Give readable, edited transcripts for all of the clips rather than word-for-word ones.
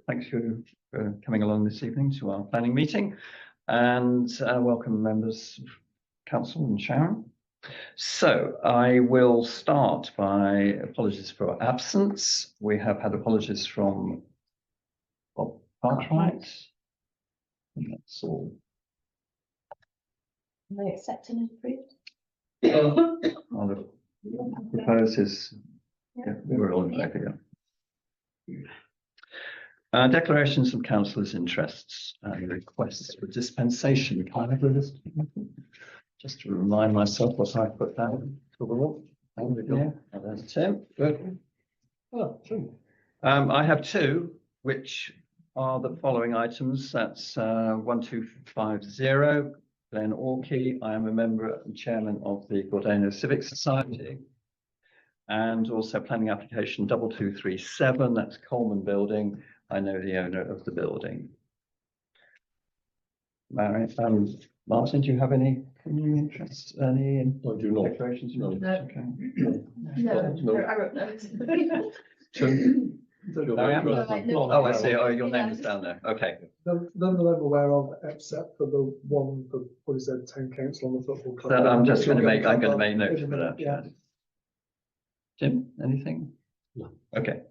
Thanks for coming along this evening to our planning meeting, and welcome members of council and Sharon. So I will start by apologies for absence. We have had apologies from Bob Cartwright. That's all. Are they accepted and approved? I'll propose is, yeah, we're all in favour, yeah. Declarations of councillors' interests and requests for dispensation. Can I have a list? Just to remind myself what I put down. Yeah, there's Tim. Good. Oh, true. I have two, which are the following items. That's 1250. Glenn Orkey. I am a member and chairman of the Gordano Civic Society. And also planning application 2237. That's Coleman Building. I know the owner of the building. Martin, do you have any interests? Any I do not. declarations? No. Okay. No, I wrote notes. Two. No. Oh, I see. Oh, your name is down there. Okay. None that I'm aware of, except for the one for what is that, town council on the football club. So I'm just going to make. I'm going to make notes for that. Yeah. Jim, anything? No. Okay.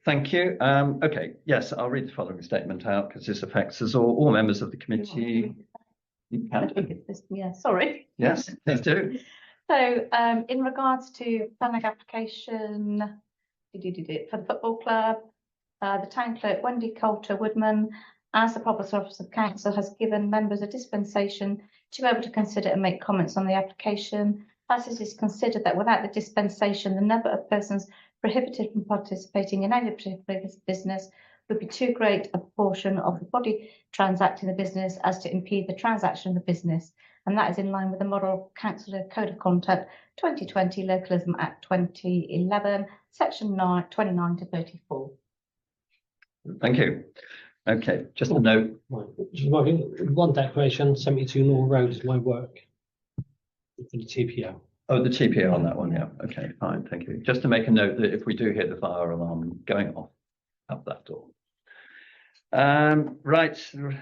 Thank you. Okay. Yes, I'll read the following statement out because this affects us all members of the committee. You can. Yeah, sorry. Yes, please do. So, in regards to planning application for the football club, the town clerk Wendy Coulter Woodman, as the Public Office of Council, has given members a dispensation to be able to consider and make comments on the application. As it is considered that without the dispensation, the number of persons prohibited from participating in any particular business would be too great a proportion of the body transacting the business as to impede the transaction of the business. And that is in line with the Model Council Code of Conduct 2020 Localism Act 2011, Section 29 to 34. Thank you. Okay, just a note. One declaration, 72 North Road is my work for the TPO. Oh, the TPO on that one, yeah. Okay, fine, thank you. Just to make a note that if we do hit the fire alarm going off out that door. Right,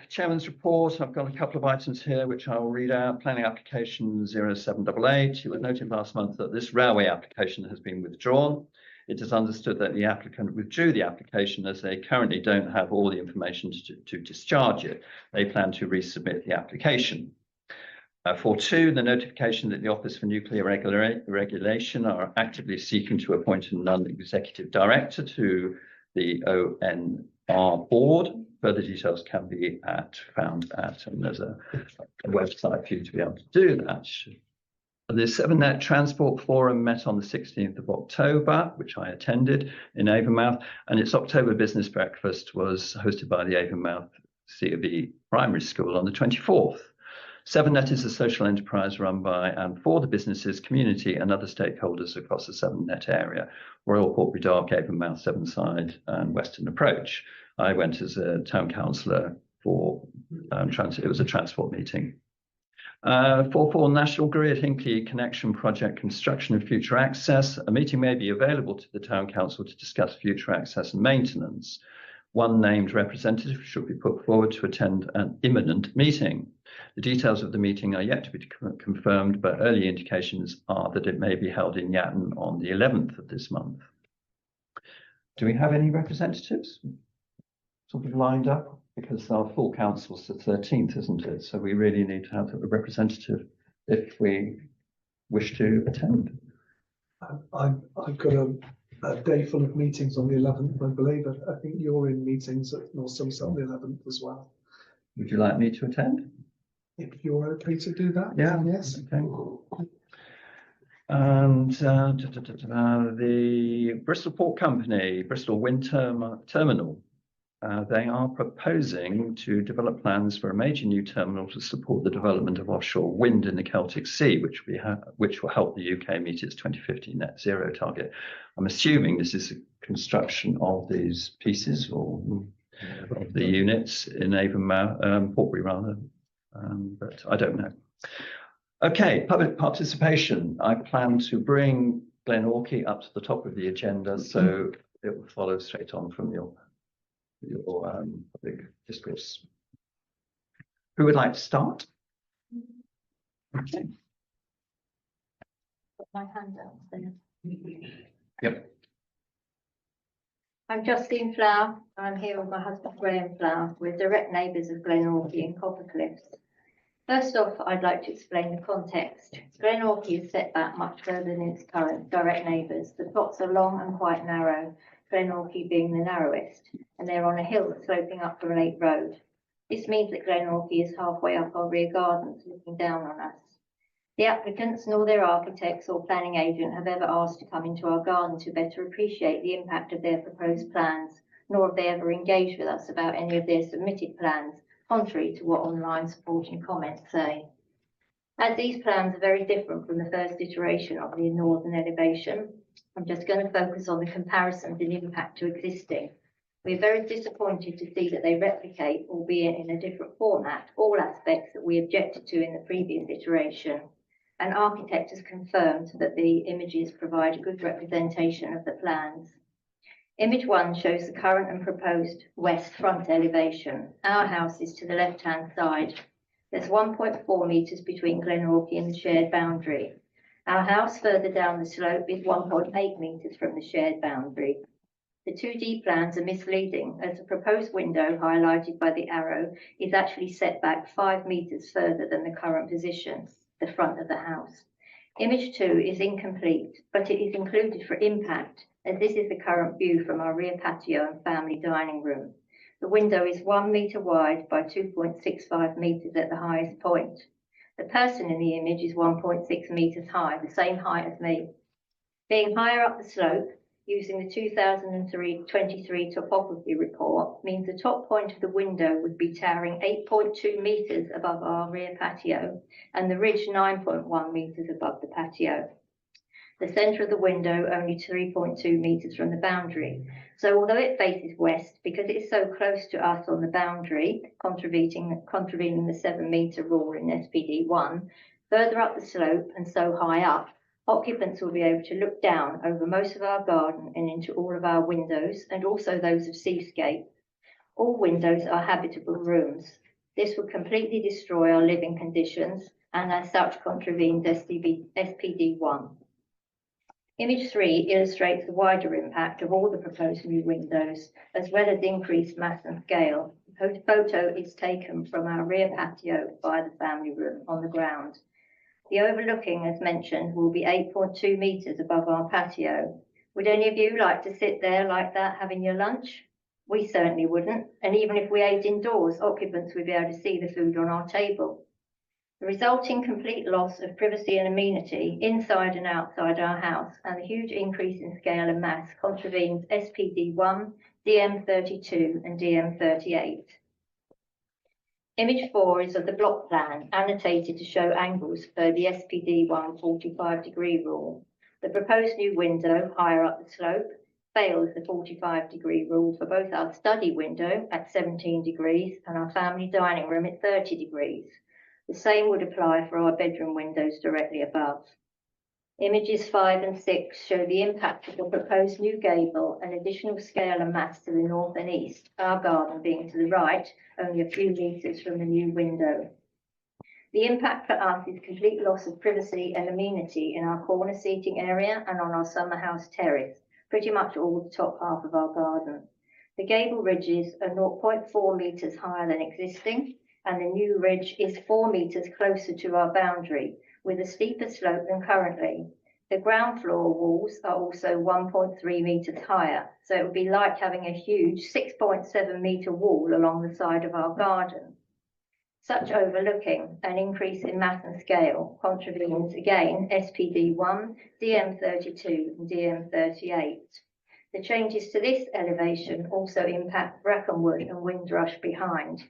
Chairman's report. I've got a couple of items here which I'll read out. Planning application 0788. You were noted last month that this railway application has been withdrawn. It is understood that the applicant withdrew the application as they currently don't have all the information to discharge it. They plan to resubmit the application. 4.2, the notification that the Office for Nuclear Regulation are actively seeking to appoint a non-executive director to the ONR board. Further details can be found at, and there's a website for you to be able to do that. The 7net Transport Forum met on the 16th of October, which I attended in Avonmouth, and its October business breakfast was hosted by the Avonmouth C.B. Primary School on the 24th. 7net is a social enterprise run by and for the businesses, community and other stakeholders across the 7net area, Royal Horbury Dock, Avonmouth, Sevenside and Western Approach. I went as a town councillor for it was a transport meeting. 4.4 National Grid Hinkley Connection Project Construction and Future Access. A meeting may be available to the Town Council to discuss future access and maintenance. One named representative should be put forward to attend an imminent meeting. The details of the meeting are yet to be confirmed, but early indications are that it may be held in Yatton on the 11th of this month. Do we have any representatives sort of lined up? Because our full council's the 13th, isn't it? So we really need to have a representative if we wish to attend. I've got a day full of meetings on the 11th, I believe. I think you're in meetings at North Somerset on the 11th as well. Would you like me to attend? If you're okay to do that, Yeah. yes. Okay. And the Bristol Port Company, Bristol Wind Terminal, they are proposing to develop plans for a major new terminal to support the development of offshore wind in the Celtic Sea, which will help the UK meet its 2050 net zero target. I'm assuming this is a construction of these pieces or of the units in Avonmouth, Horbury rather, but I don't know. Okay, public participation. I plan to bring Glenn Orkey up to the top of the agenda, so it will follow straight on from your your public discourse. Who would like to start? Okay. Put my hand out there. Yep. I'm Justine Flower. I'm here with my husband Graham Flower. We're direct neighbours of Glenorchy and Coppercliffs. First off, I'd like to explain the context. Glenorchy is set back much further than its current direct neighbours. The plots are long and quite narrow, Glenorchy being the narrowest, and they're on a hill sloping up from Lake Road. This means that Glenorchy is halfway up our rear gardens, looking down on us. The applicants nor their architects or planning agent have ever asked to come into our garden to better appreciate the impact of their proposed plans, nor have they ever engaged with us about any of their submitted plans, contrary to what online supporting comments say. As these plans are very different from the first iteration of the northern elevation, I'm just going to focus on the comparisons in impact to existing. We're very disappointed to see that they replicate, albeit in a different format, all aspects that we objected to in the previous iteration. An architect has confirmed that the images provide a good representation of the plans. Image 1 shows the current and proposed west front elevation. Our house is to the left-hand side. There's 1.4 metres between Glenorchy and the shared boundary. Our house further down the slope is 1.8 metres from the shared boundary. The 2D plans are misleading, as the proposed window, highlighted by the arrow, is actually set back 5 metres further than the current position, the front of the house. Image 2 is incomplete, but it is included for impact, as this is the current view from our rear patio and family dining room. The window is 1 metre wide by 2.65 metres at the highest point. The person in the image is 1.6 metres high, the same height as me. Being higher up the slope, using the 2023 topography report, means the top point of the window would be towering 8.2 metres above our rear patio and the ridge 9.1 metres above the patio. The centre of the window only 3.2 metres from the boundary. So although it faces west, because it is so close to us on the boundary, contravening the 7 metre rule in SPD 1, further up the slope and so high up, occupants will be able to look down over most of our garden and into all of our windows, and also those of seascape. All windows are habitable rooms. This would completely destroy our living conditions and as such contravenes SPD 1. Image 3 illustrates the wider impact of all the proposed new windows, as well as increased mass and scale. The photo is taken from our rear patio by the family room on the ground. The overlooking, as mentioned, will be 8.2 metres above our patio. Would any of you like to sit there like that having your lunch? We certainly wouldn't, and even if we ate indoors, occupants would be able to see the food on our table. The resulting complete loss of privacy and amenity inside and outside our house and the huge increase in scale and mass contravenes SPD 1, DM 32 and DM 38. Image 4 is of the block plan, annotated to show angles per the SPD 1 45-degree rule. The proposed new window, higher up the slope, fails the 45-degree rule for both our study window at 17 degrees and our family dining room at 30 degrees. The same would apply for our bedroom windows directly above. Images 5 and 6 show the impact of the proposed new gable and additional scale and mass to the north and east, our garden being to the right, only a few metres from the new window. The impact for us is complete loss of privacy and amenity in our corner seating area and on our summer house terrace, pretty much all the top half of our garden. The gable ridges are 0.4 metres higher than existing, and the new ridge is 4 metres closer to our boundary, with a steeper slope than currently. The ground floor walls are also 1.3 metres higher, so it would be like having a huge 6.7 metre wall along the side of our garden. Such overlooking, an increase in mass and scale, contravenes again SPD 1, DM 32 and DM 38. The changes to this elevation also impact Brackenwood and Windrush behind.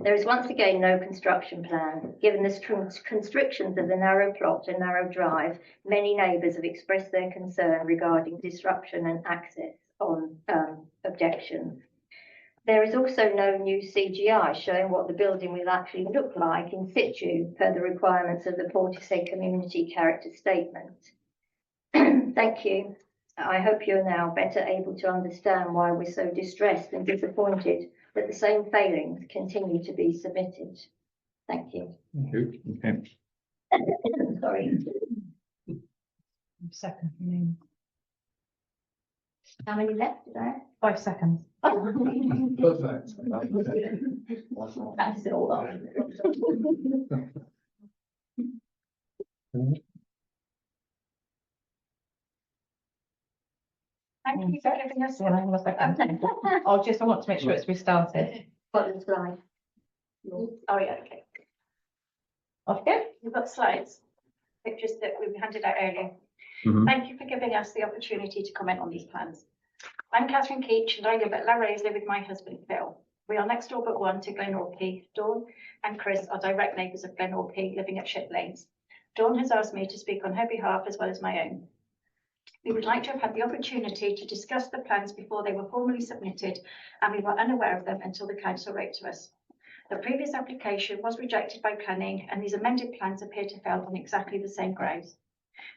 There is once again no construction plan. Given the constrictions of the narrow plot and narrow drive, many neighbours have expressed their concern regarding disruption and access on objections. There is also no new CGI showing what the building will actually look like in situ per the requirements of the Portishead Community Character Statement. Thank you. I hope you're now better able to understand why we're so distressed and disappointed that the same failings continue to be submitted. Thank you. Okay. Sorry. Second. How many left did I have? 5 seconds. Perfect. That's it all up. Thank you for giving us. Hang on a second. I want to make sure it's restarted. Got the slide. Oh, yeah, okay. Off you go. We've got slides, pictures that we handed out earlier. Mhm. Thank you for giving us the opportunity to comment on these plans. I'm Catherine Keach and I live at La Rose with my husband Phil. We are next door but one to Glenorchy. Dawn and Chris are direct neighbours of Glenorchy, living at Ship Lanes. Dawn has asked me to speak on her behalf as well as my own. We would like to have had the opportunity to discuss the plans before they were formally submitted, and we were unaware of them until the council wrote to us. The previous application was rejected by planning, and these amended plans appear to fail on exactly the same grounds.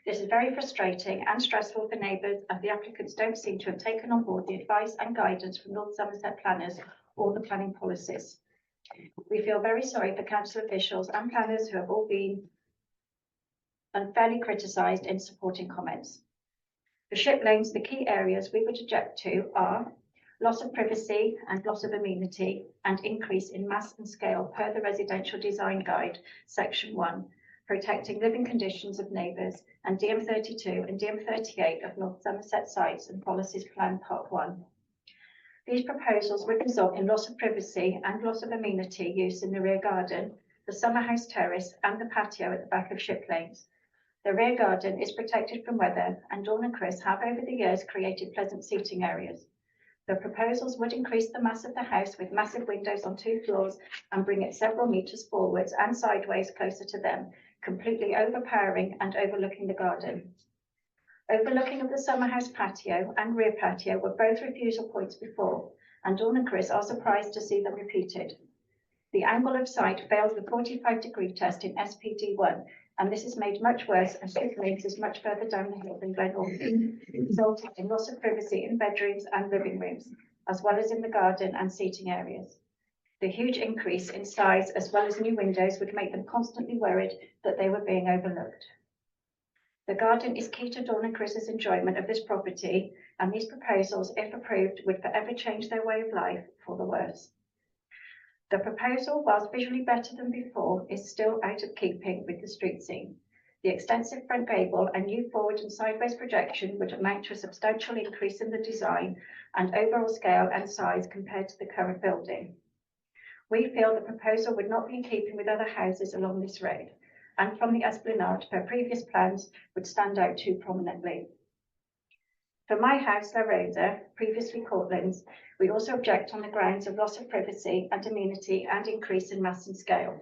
This is very frustrating and stressful for neighbours, as the applicants don't seem to have taken on board the advice and guidance from North Somerset planners or the planning policies. We feel very sorry for council officials and planners who have all been unfairly criticised in supporting comments. For Ship Lanes, the key areas we would object to are loss of privacy and loss of amenity and increase in mass and scale per the Residential Design Guide, Section 1, protecting living conditions of neighbours, and DM32 and DM38 of North Somerset Sites and Policies Plan Part 1. These proposals would result in loss of privacy and loss of amenity use in the rear garden, the summer house terrace and the patio at the back of Ship Lanes. The rear garden is protected from weather, and Dawn and Chris have over the years created pleasant seating areas. The proposals would increase the mass of the house with massive windows on 2 floors and bring it several metres forwards and sideways closer to them, completely overpowering and overlooking the garden. Overlooking of the summer house patio and rear patio were both refusal points before, and Dawn and Chris are surprised to see them repeated. The angle of sight failed the 45-degree test in SPD1, and this is made much worse as Ship Lanes is much further down the hill than Glenorchy, resulting in loss of privacy in bedrooms and living rooms, as well as in the garden and seating areas. The huge increase in size as well as new windows would make them constantly worried that they were being overlooked. The garden is key to Dawn and Chris's enjoyment of this property, and these proposals, if approved, would forever change their way of life for the worse. The proposal, whilst visually better than before, is still out of keeping with the street scene. The extensive front gable and new forward and sideways projection would amount to a substantial increase in the design and overall scale and size compared to the current building. We feel the proposal would not be in keeping with other houses along this road, and from the Esplanade per previous plans would stand out too prominently. For my house, La Rosa, previously Courtlands, we also object on the grounds of loss of privacy and amenity and increase in mass and scale.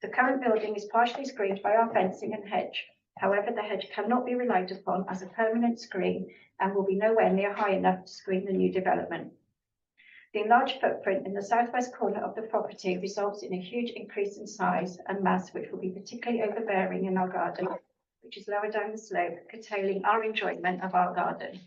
The current building is partially screened by our fencing and hedge. However, the hedge cannot be relied upon as a permanent screen and will be nowhere near high enough to screen the new development. The enlarged footprint in the southwest corner of the property results in a huge increase in size and mass, which will be particularly overbearing in our garden, which is lower down the slope, curtailing our enjoyment of our garden.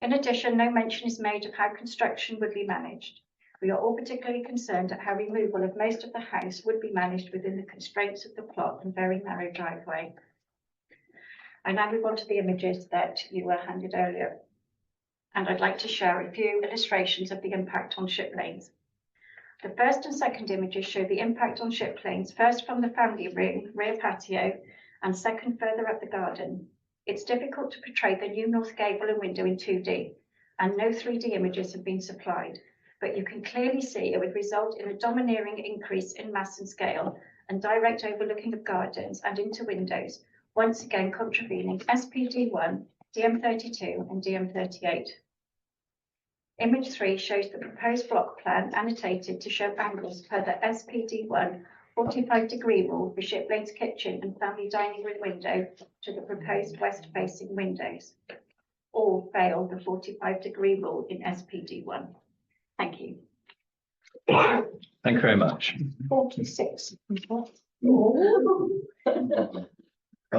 In addition, no mention is made of how construction would be managed. We are all particularly concerned at how removal of most of the house would be managed within the constraints of the plot and very narrow driveway. I now move on to the images that you were handed earlier, and I'd like to share a few illustrations of the impact on Ship Lanes. The first and second images show the impact on Ship Lanes, first from the family room, rear patio, and second further up the garden. It's difficult to portray the new north gable and window in 2D, and no 3D images have been supplied, but you can clearly see it would result in a domineering increase in mass and scale and direct overlooking of gardens and into windows, once again contravening SPD1, DM32 and DM38. Image 3 shows the proposed block plan annotated to show angles per the SPD1 45-degree rule for Ship Lanes kitchen and family dining room window to the proposed west-facing windows. All fail the 45-degree rule in SPD1. Thank you. Thank you very much. 46. Well,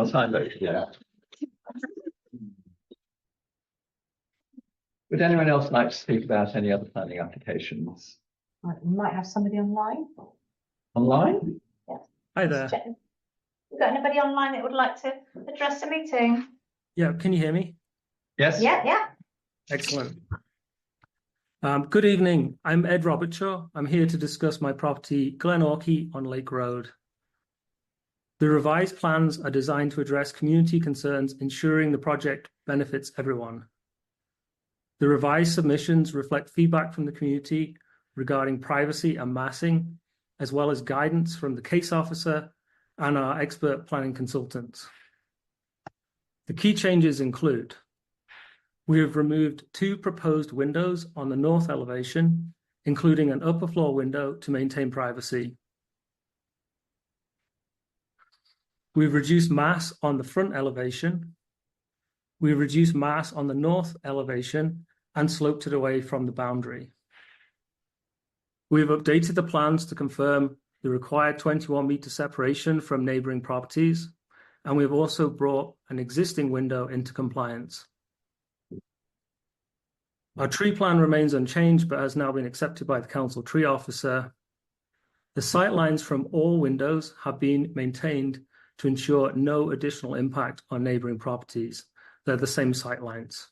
time, yeah. Would anyone else like to speak about any other planning applications? Right, we might have somebody online. Online? Hi Just there. checking. We've got anybody online that would like to address the meeting? Yeah, can you hear me? Yes? Yeah. Excellent. Good evening. I'm Ed Robertshaw. I'm here to discuss my property, Glenorchy on Lake Road. The revised plans are designed to address community concerns, ensuring the project benefits everyone. The revised submissions reflect feedback from the community regarding privacy and massing, as well as guidance from the case officer and our expert planning consultants. The key changes include: we have removed 2 proposed windows on the north elevation, including an upper floor window to maintain privacy. We've reduced mass on the front elevation. We've reduced mass on the north elevation and sloped it away from the boundary. We've updated the plans to confirm the required 21-meter separation from neighbouring properties, and we've also brought an existing window into compliance. Our tree plan remains unchanged, but has now been accepted by the council tree officer. The sight lines from all windows have been maintained to ensure no additional impact on neighbouring properties. They're the same sight lines.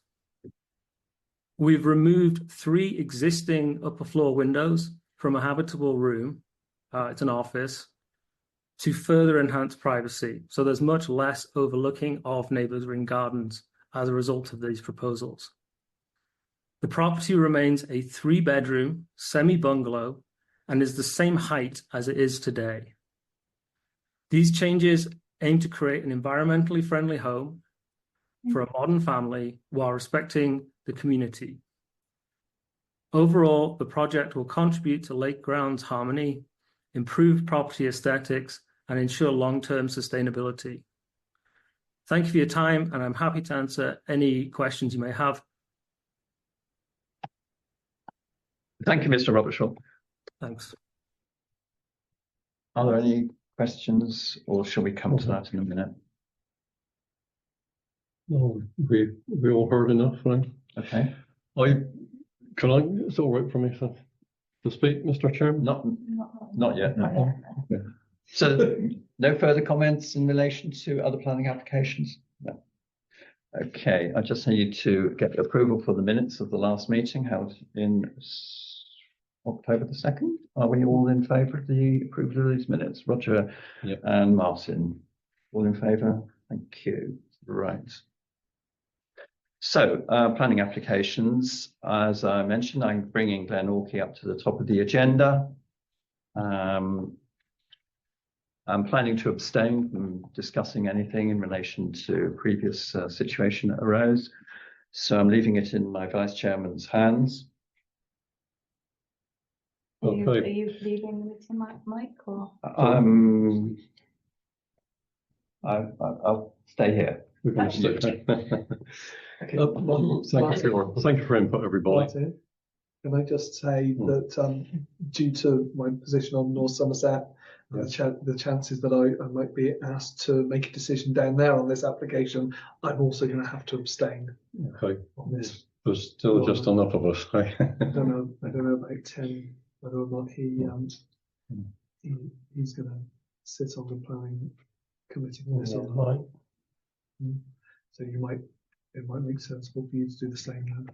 We've removed 3 existing upper floor windows from a habitable room, it's an office, to further enhance privacy. So there's much less overlooking of neighbouring gardens as a result of these proposals. The property remains a 3-bedroom semi-bungalow and is the same height as it is today. These changes aim to create an environmentally friendly home for a modern family while respecting the community. Overall, the project will contribute to Lake Ground's harmony, improve property aesthetics, and ensure long-term sustainability. Thank you for your time, and I'm happy to answer any questions you may have. Thank you, Mr. Robertshaw. Thanks. Are there any questions, or shall we come to that in a minute? No, we all heard enough, right? Okay. It's all right for me to speak, Mr. Chairman? Not yet. No. So no further comments in relation to other planning applications? No. Okay, I just need to get approval for the minutes of the last meeting held in October the 2nd. Are we all in favour of the approval of these minutes? Roger and Martin, all in favour? Thank you. Right. So, planning applications, as I mentioned, I'm bringing Glenorchy up to the top of the agenda. I'm planning to abstain from discussing anything in relation to previous situation that arose. So I'm leaving it in my vice chairman's hands. Okay. Are you leaving the meeting, Mike, or? I'll stay here. We're going to stick. Thank you for your input, everybody. Martin, can I just say that due to my position on North Somerset, the chances that I might be asked to make a decision down there on this application, I'm also going to have to abstain Okay. on this. There's still just enough of us. I don't know about Tim, whether or not he's going to sit on the planning committee for this or not. So it might make sense for you to do the same then.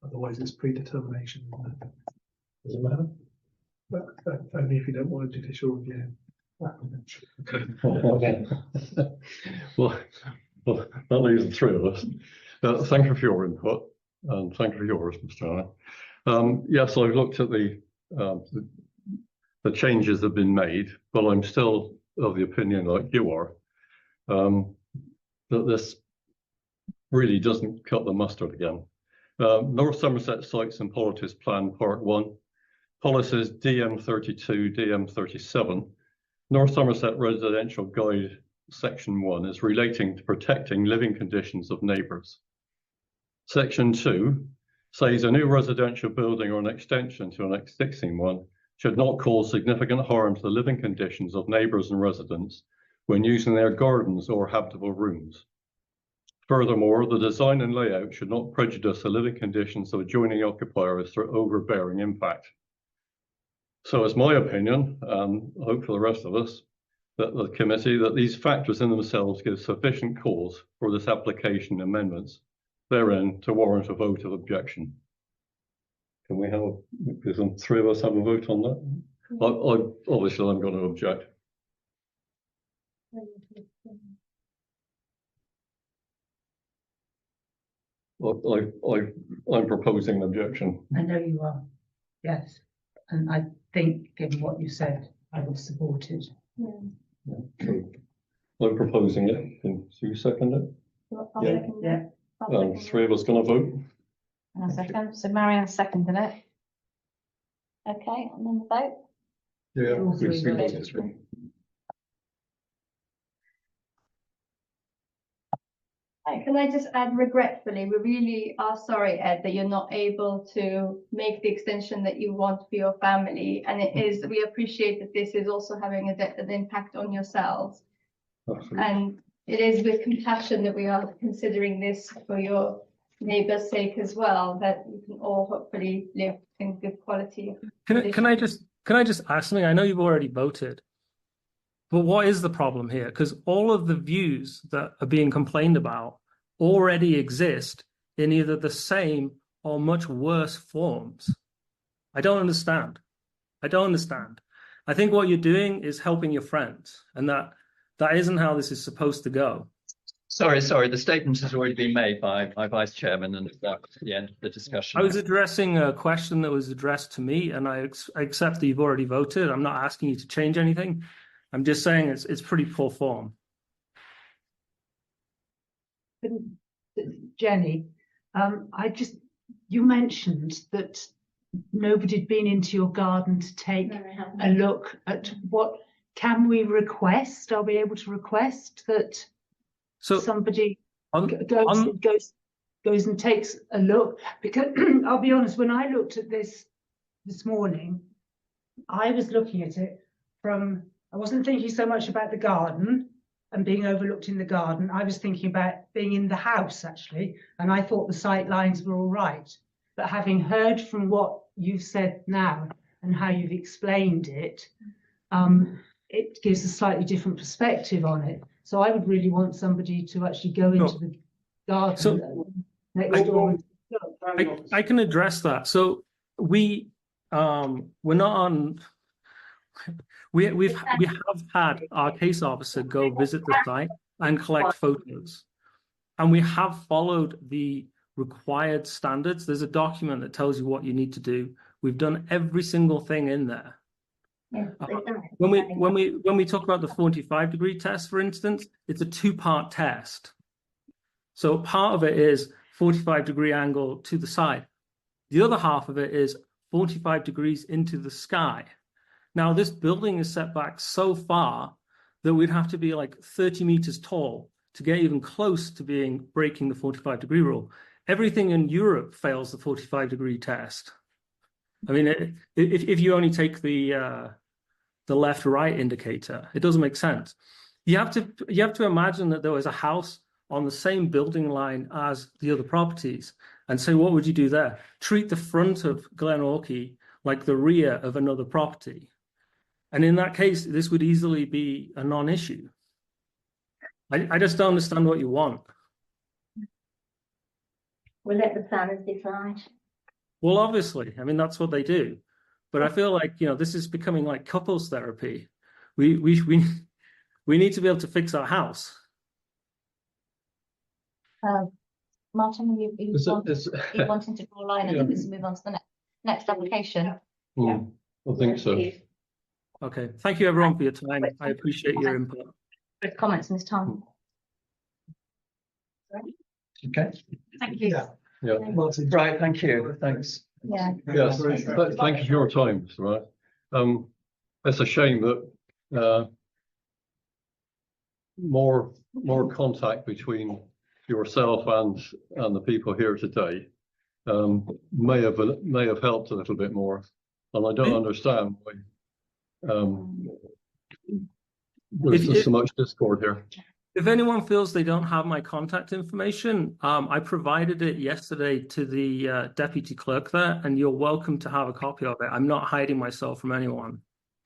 Otherwise, it's predetermination, isn't it? Does it matter? But only if you don't want a judicial review. Okay. Well, that leaves the 3 of us. Thank you for your input, and thank you for yours, Mr. Allen. Yes, I've looked at the changes that have been made, but I'm still of the opinion, like you are, that this really doesn't cut the mustard again. North Somerset Sites and Policies Plan Part 1, Policies DM32, DM37, North Somerset Residential Guide Section 1 is relating to protecting living conditions of neighbours. Section 2 says a new residential building or an extension to an existing one should not cause significant harm to the living conditions of neighbours and residents when using their gardens or habitable rooms. Furthermore, the design and layout should not prejudice the living conditions of adjoining occupiers through overbearing impact. So it's my opinion, and I hope for the rest of us, that the committee, that these factors in themselves give sufficient cause for this application amendments therein to warrant a vote of objection. Can we have, can 3 of us have a vote on that? Obviously I'm going to object. I'm proposing an objection. I know you are, yes. And I think, given what you said, I will support it. So I'm proposing it. Can you second it? Yeah. Yeah. 3 of us going to vote? And a second. So Marianne seconded it. Okay, and then the vote. Yeah. All 3 votes. Can I just add regretfully, we really are sorry, Ed, that you're not able to make the extension that you want for your family. And it is, we appreciate that this is also having an impact on yourselves. Absolutely. And it is with compassion that we are considering this for your neighbours' sake as well, that you can all hopefully live in good quality. Can I just ask something? I know you've already voted, but what is the problem here? Because all of the views that are being complained about already exist in either the same or much worse forms. I don't understand. I think what you're doing is helping your friends, and that isn't how this is supposed to go. Sorry, the statement has already been made by my vice chairman, and that was the end of the discussion. I was addressing a question that was addressed to me, and I accept that you've already voted. I'm not asking you to change anything. I'm just saying it's pretty poor form. Jenny, you mentioned that nobody had been into your garden to take a look at what can we request? Are we able to request that somebody goes and takes a look? Because I'll be honest, when I looked at this morning, I was looking at it from, I wasn't thinking so much about the garden and being overlooked in the garden. I was thinking about being in the house, actually, and I thought the sight lines were all right. But having heard from what you've said now and how you've explained it, it gives a slightly different perspective on it. So I would really want somebody to actually go into the garden next door. I can address that. So we're not on. We have had our case officer go visit the site and collect photos, and we have followed the required standards. There's a document that tells you what you need to do. We've done every single thing in there. When we talk about the 45-degree test, for instance, it's a 2-part test. So part of it is 45-degree angle to the side. The other half of it is 45 degrees into the sky. Now, this building is set back so far that we'd have to be like 30 meters tall to get even close to breaking the 45-degree rule. Everything in Europe fails the 45-degree test. I mean, if you only take the left-right indicator, it doesn't make sense. You have to imagine that there was a house on the same building line as the other properties, and so what would you do there? Treat the front of Glenorchy like the rear of another property. And in that case, this would easily be a non-issue. I just don't understand what you want. We'll let the planners decide. Well, obviously, I mean, that's what they do. But I feel like, this is becoming like couples therapy. We need to be able to fix our house. Martin, you wanting to draw a line and then let's move on to the next application. I think so. Okay, thank you everyone for your time. I appreciate your input. Comments in this time. Okay. Thank you. Yeah. Martin. Right, thank you. Thanks. Yeah. Yes, thank you for your time, Mr. Wright. It's a shame that more contact between yourself and the people here today may have helped a little bit more, and I don't understand why there's so much discord here. If anyone feels they don't have my contact information, I provided it yesterday to the deputy clerk there, and you're welcome to have a copy of it. I'm not hiding myself from anyone.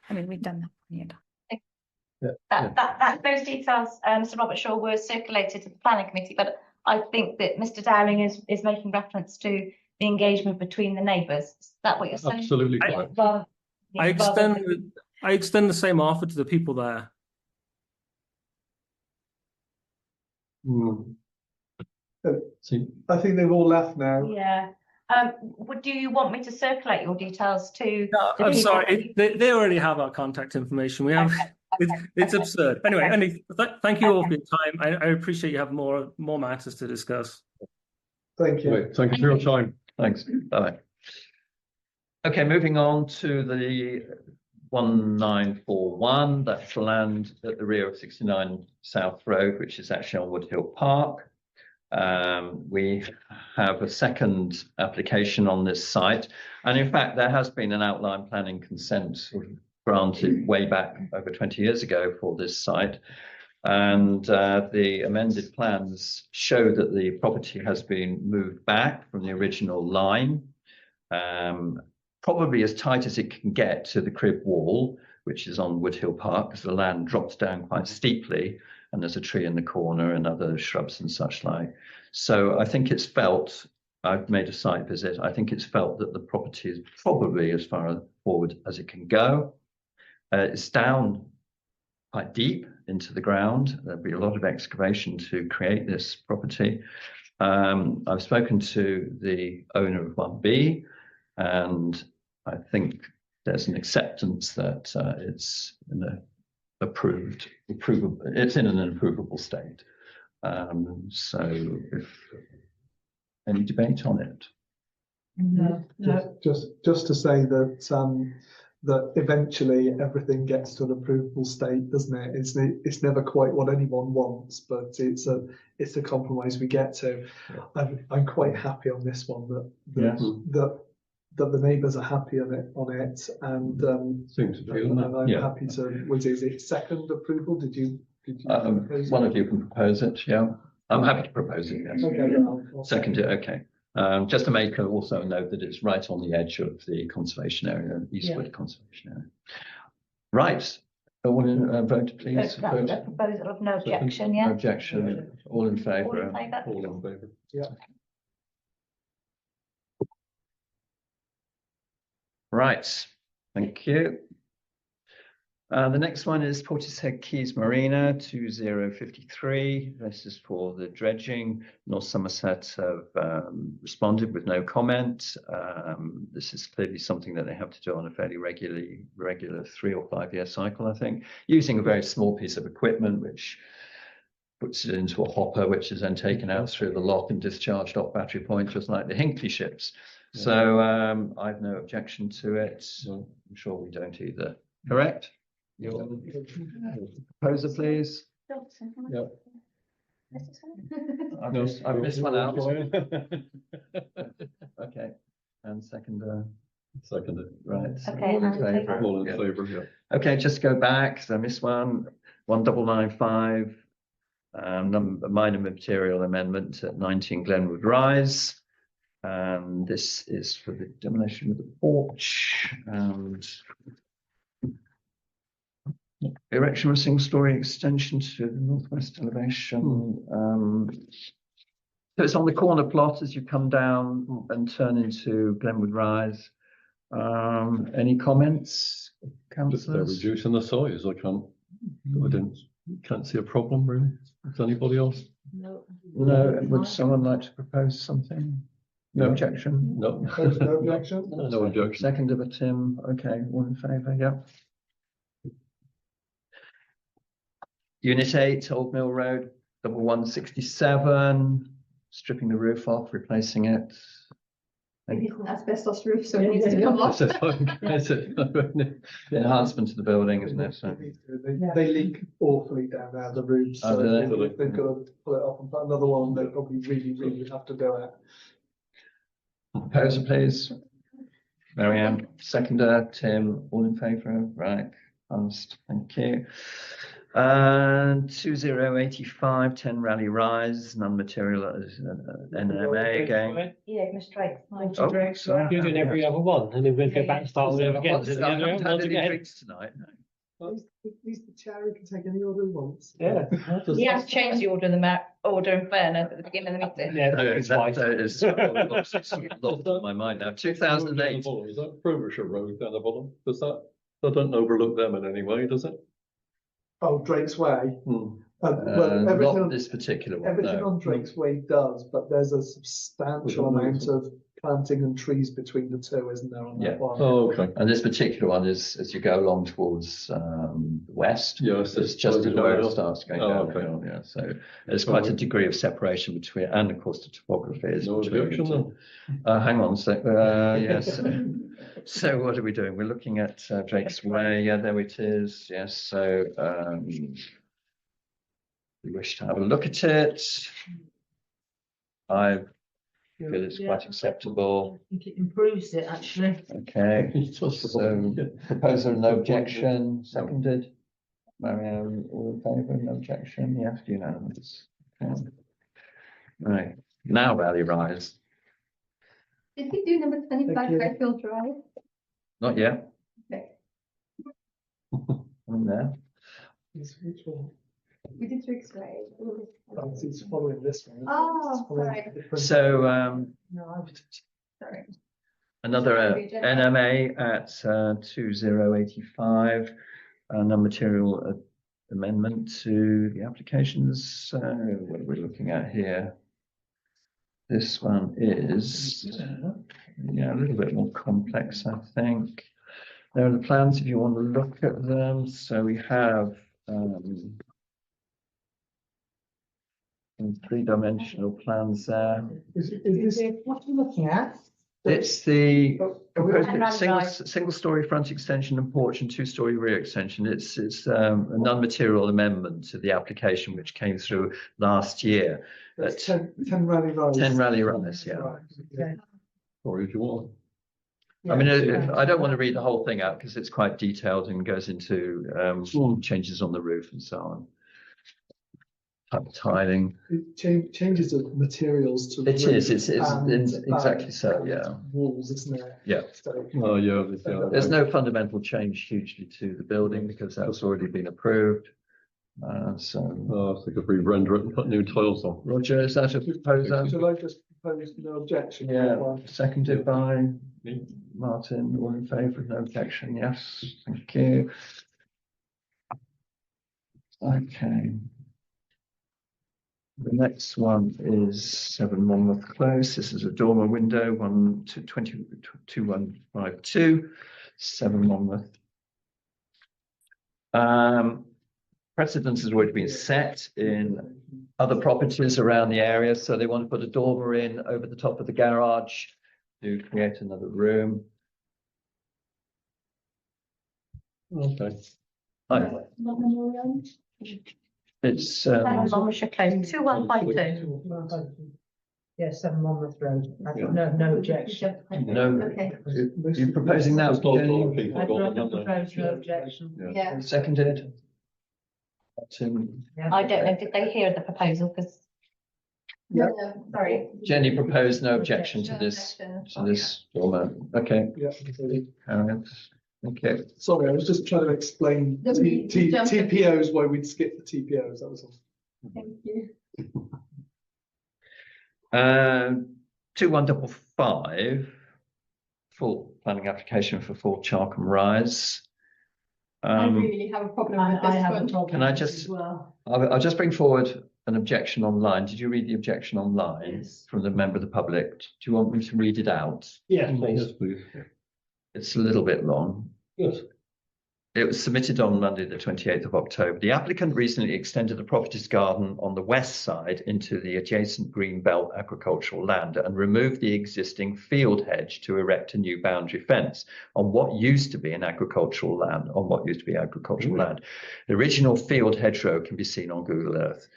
I mean, we've done that. Yeah. Yeah. Those details, Mr. Robert Shaw, were circulated to the planning committee, but I think that Mr. Dowling is making reference to the engagement between the neighbours. Is that what you're saying? Absolutely correct. I extend the same offer to the people there. See, I think they've all left now. Yeah. Do you want me to circulate your details to? No, the I'm people? sorry. They already have our contact information. We have. It's absurd. Anyway, thank you all for your time. I appreciate you have more matters to discuss. Thank you. right, thank you for your time. Thanks. Bye. Okay, moving on to the 1941. That's the land at the rear of 69 South Road, which is actually on Woodhill Park. We have a second application on this site, and in fact there has been an outline planning consent sort of granted way back over 20 years ago for this site, and the amended plans show that the property has been moved back from the original line, probably as tight as it can get to the crib wall, which is on Woodhill Park, because the land drops down quite steeply, and there's a tree in the corner and other shrubs and such like. So I think it's felt, I've made a site visit, I think it's felt that the property is probably as far forward as it can go. It's down quite deep into the ground. There'll be a lot of excavation to create this property. I've spoken to the owner of 1B, and I think there's an acceptance that it's in an it's in an approvable state. So if any debate on it? No. Just to say that that eventually everything gets to an approvable state, doesn't it? It's never quite what anyone wants, but it's a compromise we get to. Yeah. I'm quite happy on this one that the neighbours are happy on it, and Seems to be, and I'm Yeah. happy to. Is it second approval? Did you propose One it? of you can propose it, yeah. I'm happy to propose it, yes. Okay, then I'll Second it, okay. Just to make also a note that it's right on the edge of the conservation area, Eastwood Conservation Area. Right, all in vote, please. That's a proposal of no objection, yeah? No objection, all in All favour? in favour? all in favour. Right, thank you. The next one is Portishead Quays Marina 2053. This is for the dredging. North Somerset have responded with no comment. This is clearly something that they have to do on a fairly regular 3 or 5 year cycle, I think, using a very small piece of equipment which puts it into a hopper, which is then taken out through the lock and discharged off Battery Point, just like the Hinckley ships. So I've no objection to it. I'm sure we don't either. Correct? Proposer, please. Yeah. I've missed one out. Okay, and seconder. Seconded. Right. Okay, All in and favour? All in Yeah. favour, yeah. Okay, just go back. So I missed one. 1995. Minor material amendment at 19 Glenwood Rise. This is for the demolition of the porch and erection of a single-story extension to the northwest elevation. So it's on the corner plot as you come down and turn into Glenwood Rise. Any comments, Just councillors? reducing the size. Can't see a problem really. Does anybody else? No. No, would someone like to propose something? No objection? No. No objection? No objection. Second of a Tim, okay, all in favour, yeah. Unit 8, Old Mill Road, 167, stripping the roof off, replacing it. It's an asbestos roof, so it needs to come off. Enhancement to the building, isn't it? So, They leak awfully down there, the roofs. Oh, So do they? if they've got to pull it off and put another one, they probably really have to do it. proposer, please. Marianne, seconder, Tim, all in favour, right, passed, thank you. And 2085 10 Rally Rise, non-material NMA again. Yeah, Mr. Drake. Oh, sorry. You're doing every other one, and then we're going to go back and start all over again. I haven't had any drinks tonight. No. He's the chair, he can take any order he wants. Yeah. He has changed the order in fairness at the beginning of the meeting. Yeah, No, that's that twice. is lost in my mind now. 2008. Is that Frobisher Road down the bottom? Does that doesn't overlook them in any way, does it? Oh, Drake's Way. Hmm. Well, everything, Not on, this particular one. everything No. on Drake's Way does, but there's a substantial amount of planting and trees between the two, isn't there, on Yeah. that one? Oh, okay. And this particular one is as you go along towards west. Yes, It's just as where it starts going Oh, down. okay. Hill, yeah, so there's quite a degree of separation between, and of course the topography is No between. objection the then. two. Hang on a sec. Yes. So what are we doing? We're looking at Drake's Way. Yeah, there it is. Yes. So we wish to have a look at it. I feel it's quite acceptable. I think it improves it, actually. Okay. It's just- So proposal, no objection, seconded. Marianne, all in favour, no objection, yes, unanimous. Okay. Right, now Rally Rise, Did we do number 25 Thank you. Fairfield Drive? not yet, Okay. I'm there. Which one? We did Drake's Way. Oh, it's following this one. Oh, It's following sorry. a different- So No, Sorry. another Sorry, Jen. NMA at 2085, non-material amendment to the applications. What are we looking at here? This one is yeah, a little bit more complex, I think. There are the plans if you want to look at them. So we have some three-dimensional plans there. Is this? What are you looking at? It's the proposed And Rally Rise. single-story front extension and porch and two-story rear extension. It's a non-material amendment to the application which came through last year. That's 10 Rally Rise. 10 Rally Rise, yeah. Right, Okay. Or if you want. I mean, I don't want to read the whole thing out because it's quite detailed and goes into changes on the roof and so on. Type of tiling. It changes of materials to. It is, it's and, exactly so, yeah. Walls, isn't it? Yeah. So, Oh, yeah. There's no fundamental change hugely to the building because that's already been approved. So, Oh, so could re-render it and put new tiles on. Roger, is that a proposal? shall I just propose no objection? to that Yeah, one? seconded by Martin, all in favour, no objection, yes, thank you. Okay. The next one is 7 Monmouth Close. This is a dormer window, 2152, 7 Monmouth. Precedence has already been set in other properties around the area, so they want to put a dormer in over the top of the garage to create another room. Okay. It's Monmouthshire Close, 2152. Yeah, 7 Monmouth Road. I've got no objection. no. Okay. You're proposing that, There's lots of Jenny? people I'd got rather them, haven't propose no objection. Yeah. Seconded. Martin. I don't know, did they hear the proposal? Because Yeah. No, sorry. Jenny proposed no objection to No this, objection. to this dormer. Okay, Yeah. carry on. Okay. Sorry, I was just trying to explain No, we jumped- TPOs, why we'd skip the TPOs, that was all. Thank you. 2155, full planning application for 4 Charkham Rise. I really have a problem with I this have a one. problem Can I with this just- as well. I'll just bring forward an objection online. Did you read the objection online Yes. from the member of the public? Do you want me to read it out? Yeah, Yes, please. please. It's a little bit long. Yes. It was submitted on Monday, the 28th of October. The applicant recently extended the property's garden on the west side into the adjacent Greenbelt agricultural land and removed the existing field hedge to erect a new boundary fence on what used to be agricultural land. The original field hedgerow can be seen on Google Earth.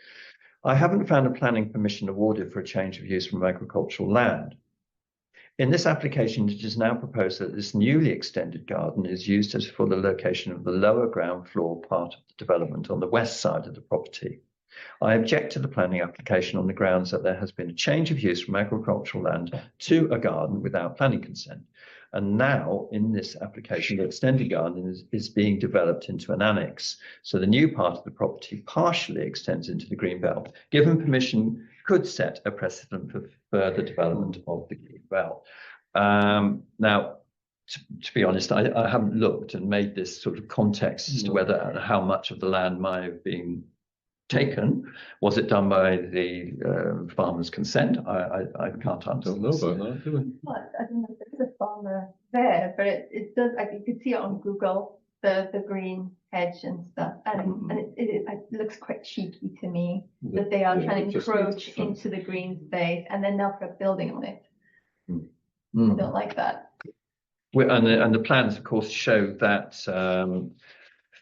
I haven't found a planning permission awarded for a change of use from agricultural land. In this application, it is now proposed that this newly extended garden is used as for the location of the lower ground floor part of the development on the west side of the property. I object to the planning application on the grounds that there has been a change of use from agricultural land to a garden without planning consent. And now in this application, the extended garden is being developed into an annex. So the new part of the property partially extends into the green belt. Given permission, could set a precedent for further development of the green belt. Now, to be honest, I haven't looked and made this sort of context as to whether and how much of the land might have been taken. Was it done by the farmer's consent? I can't answer. Don't know about that, do we? Well, I don't know if there's a farmer there, but it does, you could see it on Google, the green hedge and stuff. And it looks quite cheeky to me that they are trying to encroach into the green space and then now put a building on it. I don't like that. And the plans, of course, show that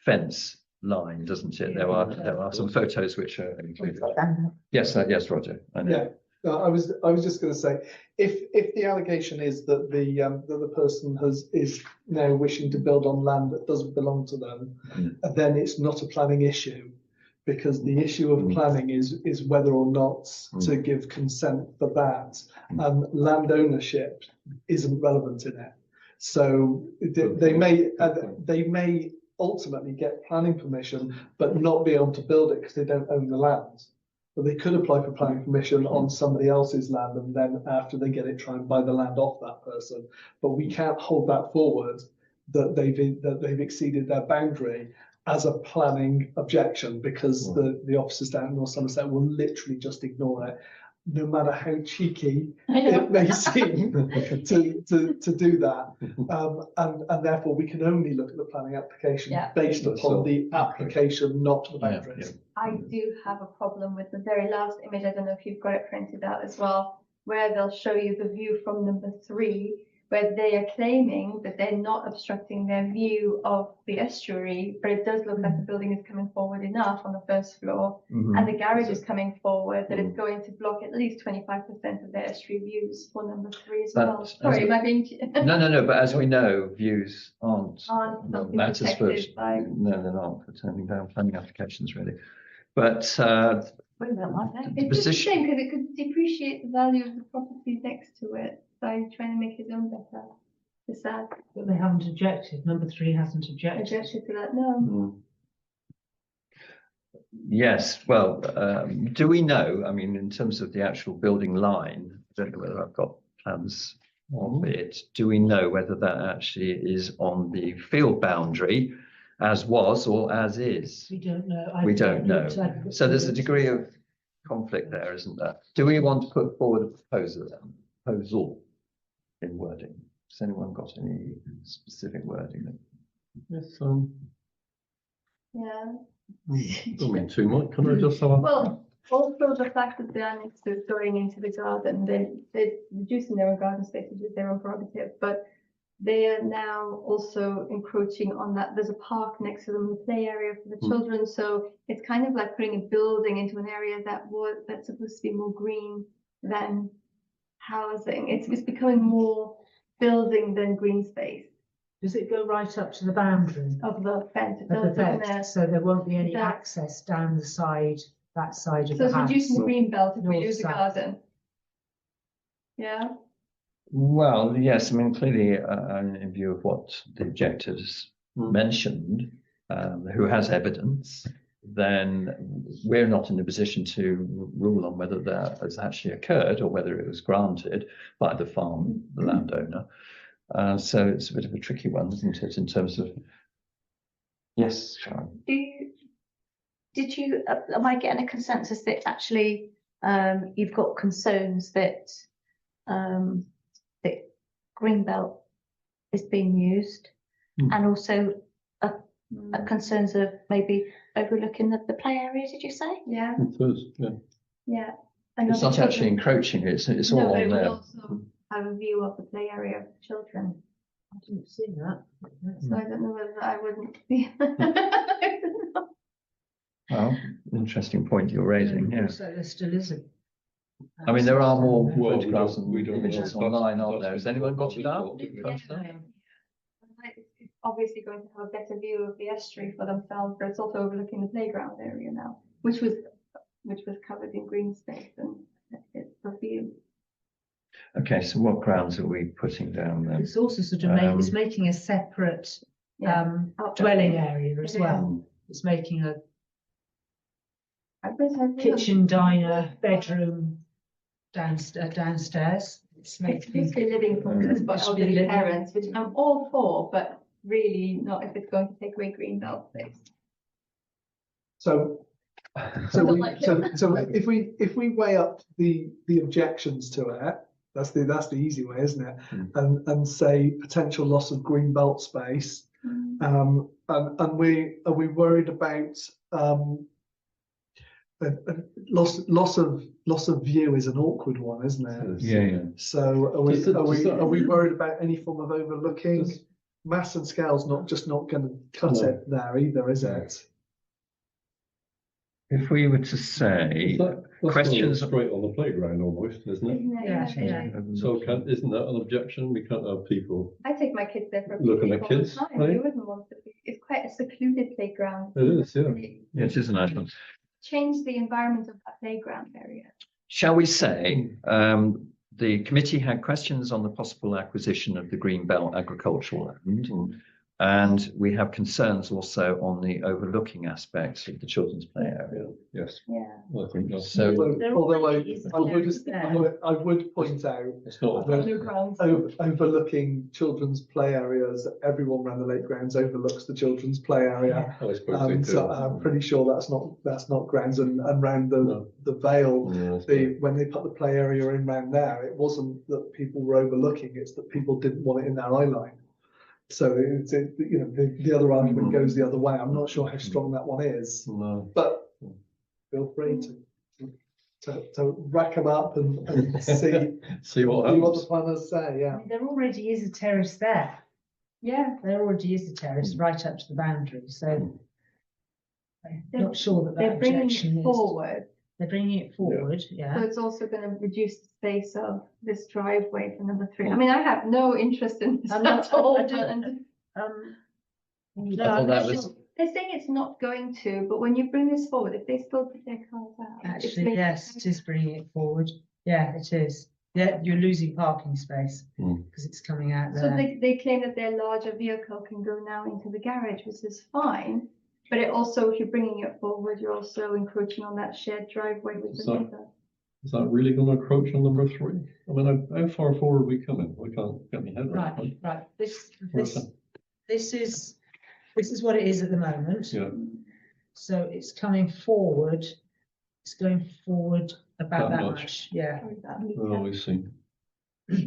fence line, doesn't it? There are some photos which are included. Yes, yes, Roger. I know. Yeah, no, I was just going to say, if the allegation is that the person is now wishing to build on land that doesn't belong to them, then it's not a planning issue, because the issue of planning is whether or not to give consent for that, and land ownership isn't relevant in it. So they may ultimately get planning permission, but not be able to build it because they don't own the land. But they could apply for planning permission on somebody else's land, and then after they get it, try and buy the land off that person. But we can't hold that forward that they've exceeded their boundary as a planning objection, because the officers down in North Somerset will literally just ignore it, no matter how cheeky it may seem to do that. And therefore we can only look at the planning application based upon the application, not the boundaries. I do have a problem with the very last image. I don't know if you've got it printed out as well, where they'll show you the view from number 3, where they are claiming that they're not obstructing their view of the estuary, but it does look like the building is coming forward enough on the first floor, and the garage is coming forward, that it's going to block at least 25% of their estuary views for number 3 as well. Sorry, am I being... No, but as we know, views aren't something matters for, protected by... no, they're not for turning down planning applications, really. But It's just a shame because it could depreciate the value of the property next to it by trying to make his own better. It's sad. But they haven't objected. Number 3 hasn't objected. Objection to that, no. Yes, well, do we know, I mean, in terms of the actual building line, I don't know whether I've got plans of it, do we know whether that actually is on the field boundary as was or as is? We don't know. We don't know. So there's a degree of conflict there, isn't there? Do we want to put forward a proposal in wording? Has anyone got any specific wording? Yes, Yeah. don't mean too much. Can I just have a... Well, also the fact that the annex is going into the garden, they're reducing their own garden space, which is their own prerogative, but they are now also encroaching on that. There's a park next to them, a play area for the children, so it's kind of like putting a building into an area that's supposed to be more green than housing. It's becoming more building than green space. Does it go right up to the boundary Of the fence, it of does, the doesn't vet? it? So there won't be any It does. access down the side, that side of So the it's house. reducing the green belt if we North, use the south. garden. Yeah, Well, yes, I mean, clearly, in view of what the objectives mentioned, who has evidence, then we're not in a position to rule on whether that has actually occurred or whether it was granted by the farm, the landowner. So it's a bit of a tricky one, isn't it, in terms of... Yes, Sharon. Am I getting a consensus that actually you've got concerns that that Greenbelt is being used, and also concerns of maybe overlooking the play area? Did you say? yeah, It is, yeah. yeah. It's not actually encroaching, it's all No, but on it would there. also have a view of the play area of the children. I didn't see that. So I don't know whether I wouldn't be. Well, interesting point you're raising, yes. So there still is I mean, there are more Well, photographs and we don't know. images That's- online, aren't there? that's Has anyone got it been up? brought. It's obviously going to have a better view of the estuary for themselves, but it's also overlooking the playground area now, which was covered in green space, and it's a view. Okay, so what grounds are we putting down then? It's also sort of it's making a separate Outdoor dwelling area. area as It well. It's making a Kitchen. kitchen, diner, bedroom downstairs. It's making Mostly living quarters for Must be elderly living. parents, which I'm all for, but really not if it's going to take away green belt space. So if we weigh up the objections to it, that's the easy way, isn't it? And say potential loss of green belt space. And are we worried about loss of view is an awkward one, isn't it? Yeah. So are we worried about any form of overlooking? Mass and scale's not going to cut it there either, is it? If we were to say questions Straight on the playground almost, isn't it? Yeah. So isn't that an objection? We can't have people. I take my kids there for a Looking picnic at all the kids time. play? You wouldn't want to be. It's quite a secluded playground. It is, yeah. Yeah, it is a nice one. Change the environment of that playground area. Shall we say the committee had questions on the possible acquisition of the green belt agricultural land, and we have concerns also on the overlooking aspects of the children's play area. Yes. Yeah. I think that's. So Although is I would point out It's not. that overlooking children's play areas, everyone around the lake grounds overlooks the children's play area. I suppose they do. So I'm pretty sure that's not grounds, and round the Vale, when they put the play area in round there, it wasn't that people were overlooking, it's that people didn't want it in their eye line. So the other argument goes the other way. I'm not sure how strong that one is, No. but feel free to rack them up and See what the happens. planners say. I Yeah. mean, there already is a terrace there. Yeah. There already is a terrace right up to the boundary, so I'm not sure that They're bringing objection it is. forward. They're bringing it forward, So yeah. it's also going to reduce the space of this driveway for number 3. I mean, I have no interest in this I'm not- at all. I don't- but- No, thought I'm that not was- sure. They're saying it's not going to, but when you bring this forward, if they still put their cars out. it's Actually, making yes, it is bringing it forward. Yeah, it is. Yeah, you're losing parking space Mm. because it's coming out So there. they claim that their larger vehicle can go now into the garage, which is fine. But it also, if you're bringing it forward, you're also encroaching on that shared driveway with the So- neighbour. Is that really going to encroach on number 3? I mean, how far forward are we coming? I can't get my head around it. Right. This Where's is what it is at the moment. Yeah. So it's coming forward. It's going forward about That that much. much. Yeah. Oh, I see.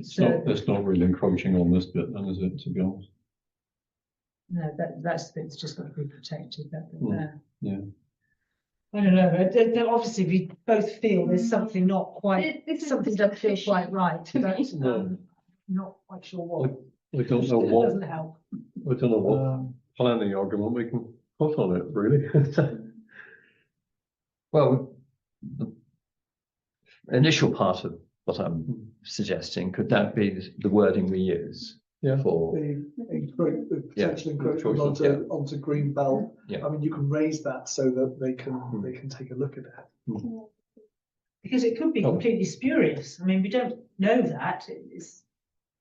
So It's not really encroaching on this bit then, is it, to be honest? no, that's the bit that's just got to be protected. That bit Mm, there. yeah. I don't know. Obviously, we both feel there's something not quite. This is Something doesn't feel quite right. to me. But, No. not quite sure what. I don't know It what, doesn't help. I don't know what planning argument we can put on it, really. well, the initial part of what I'm suggesting, could that be the wording we use? Yeah. For The potential Yeah. encroachment onto green belt. Yeah. I mean, you can raise that so that they can take a look at it. Because it could be Oh. completely spurious. I mean, we don't know that. It's,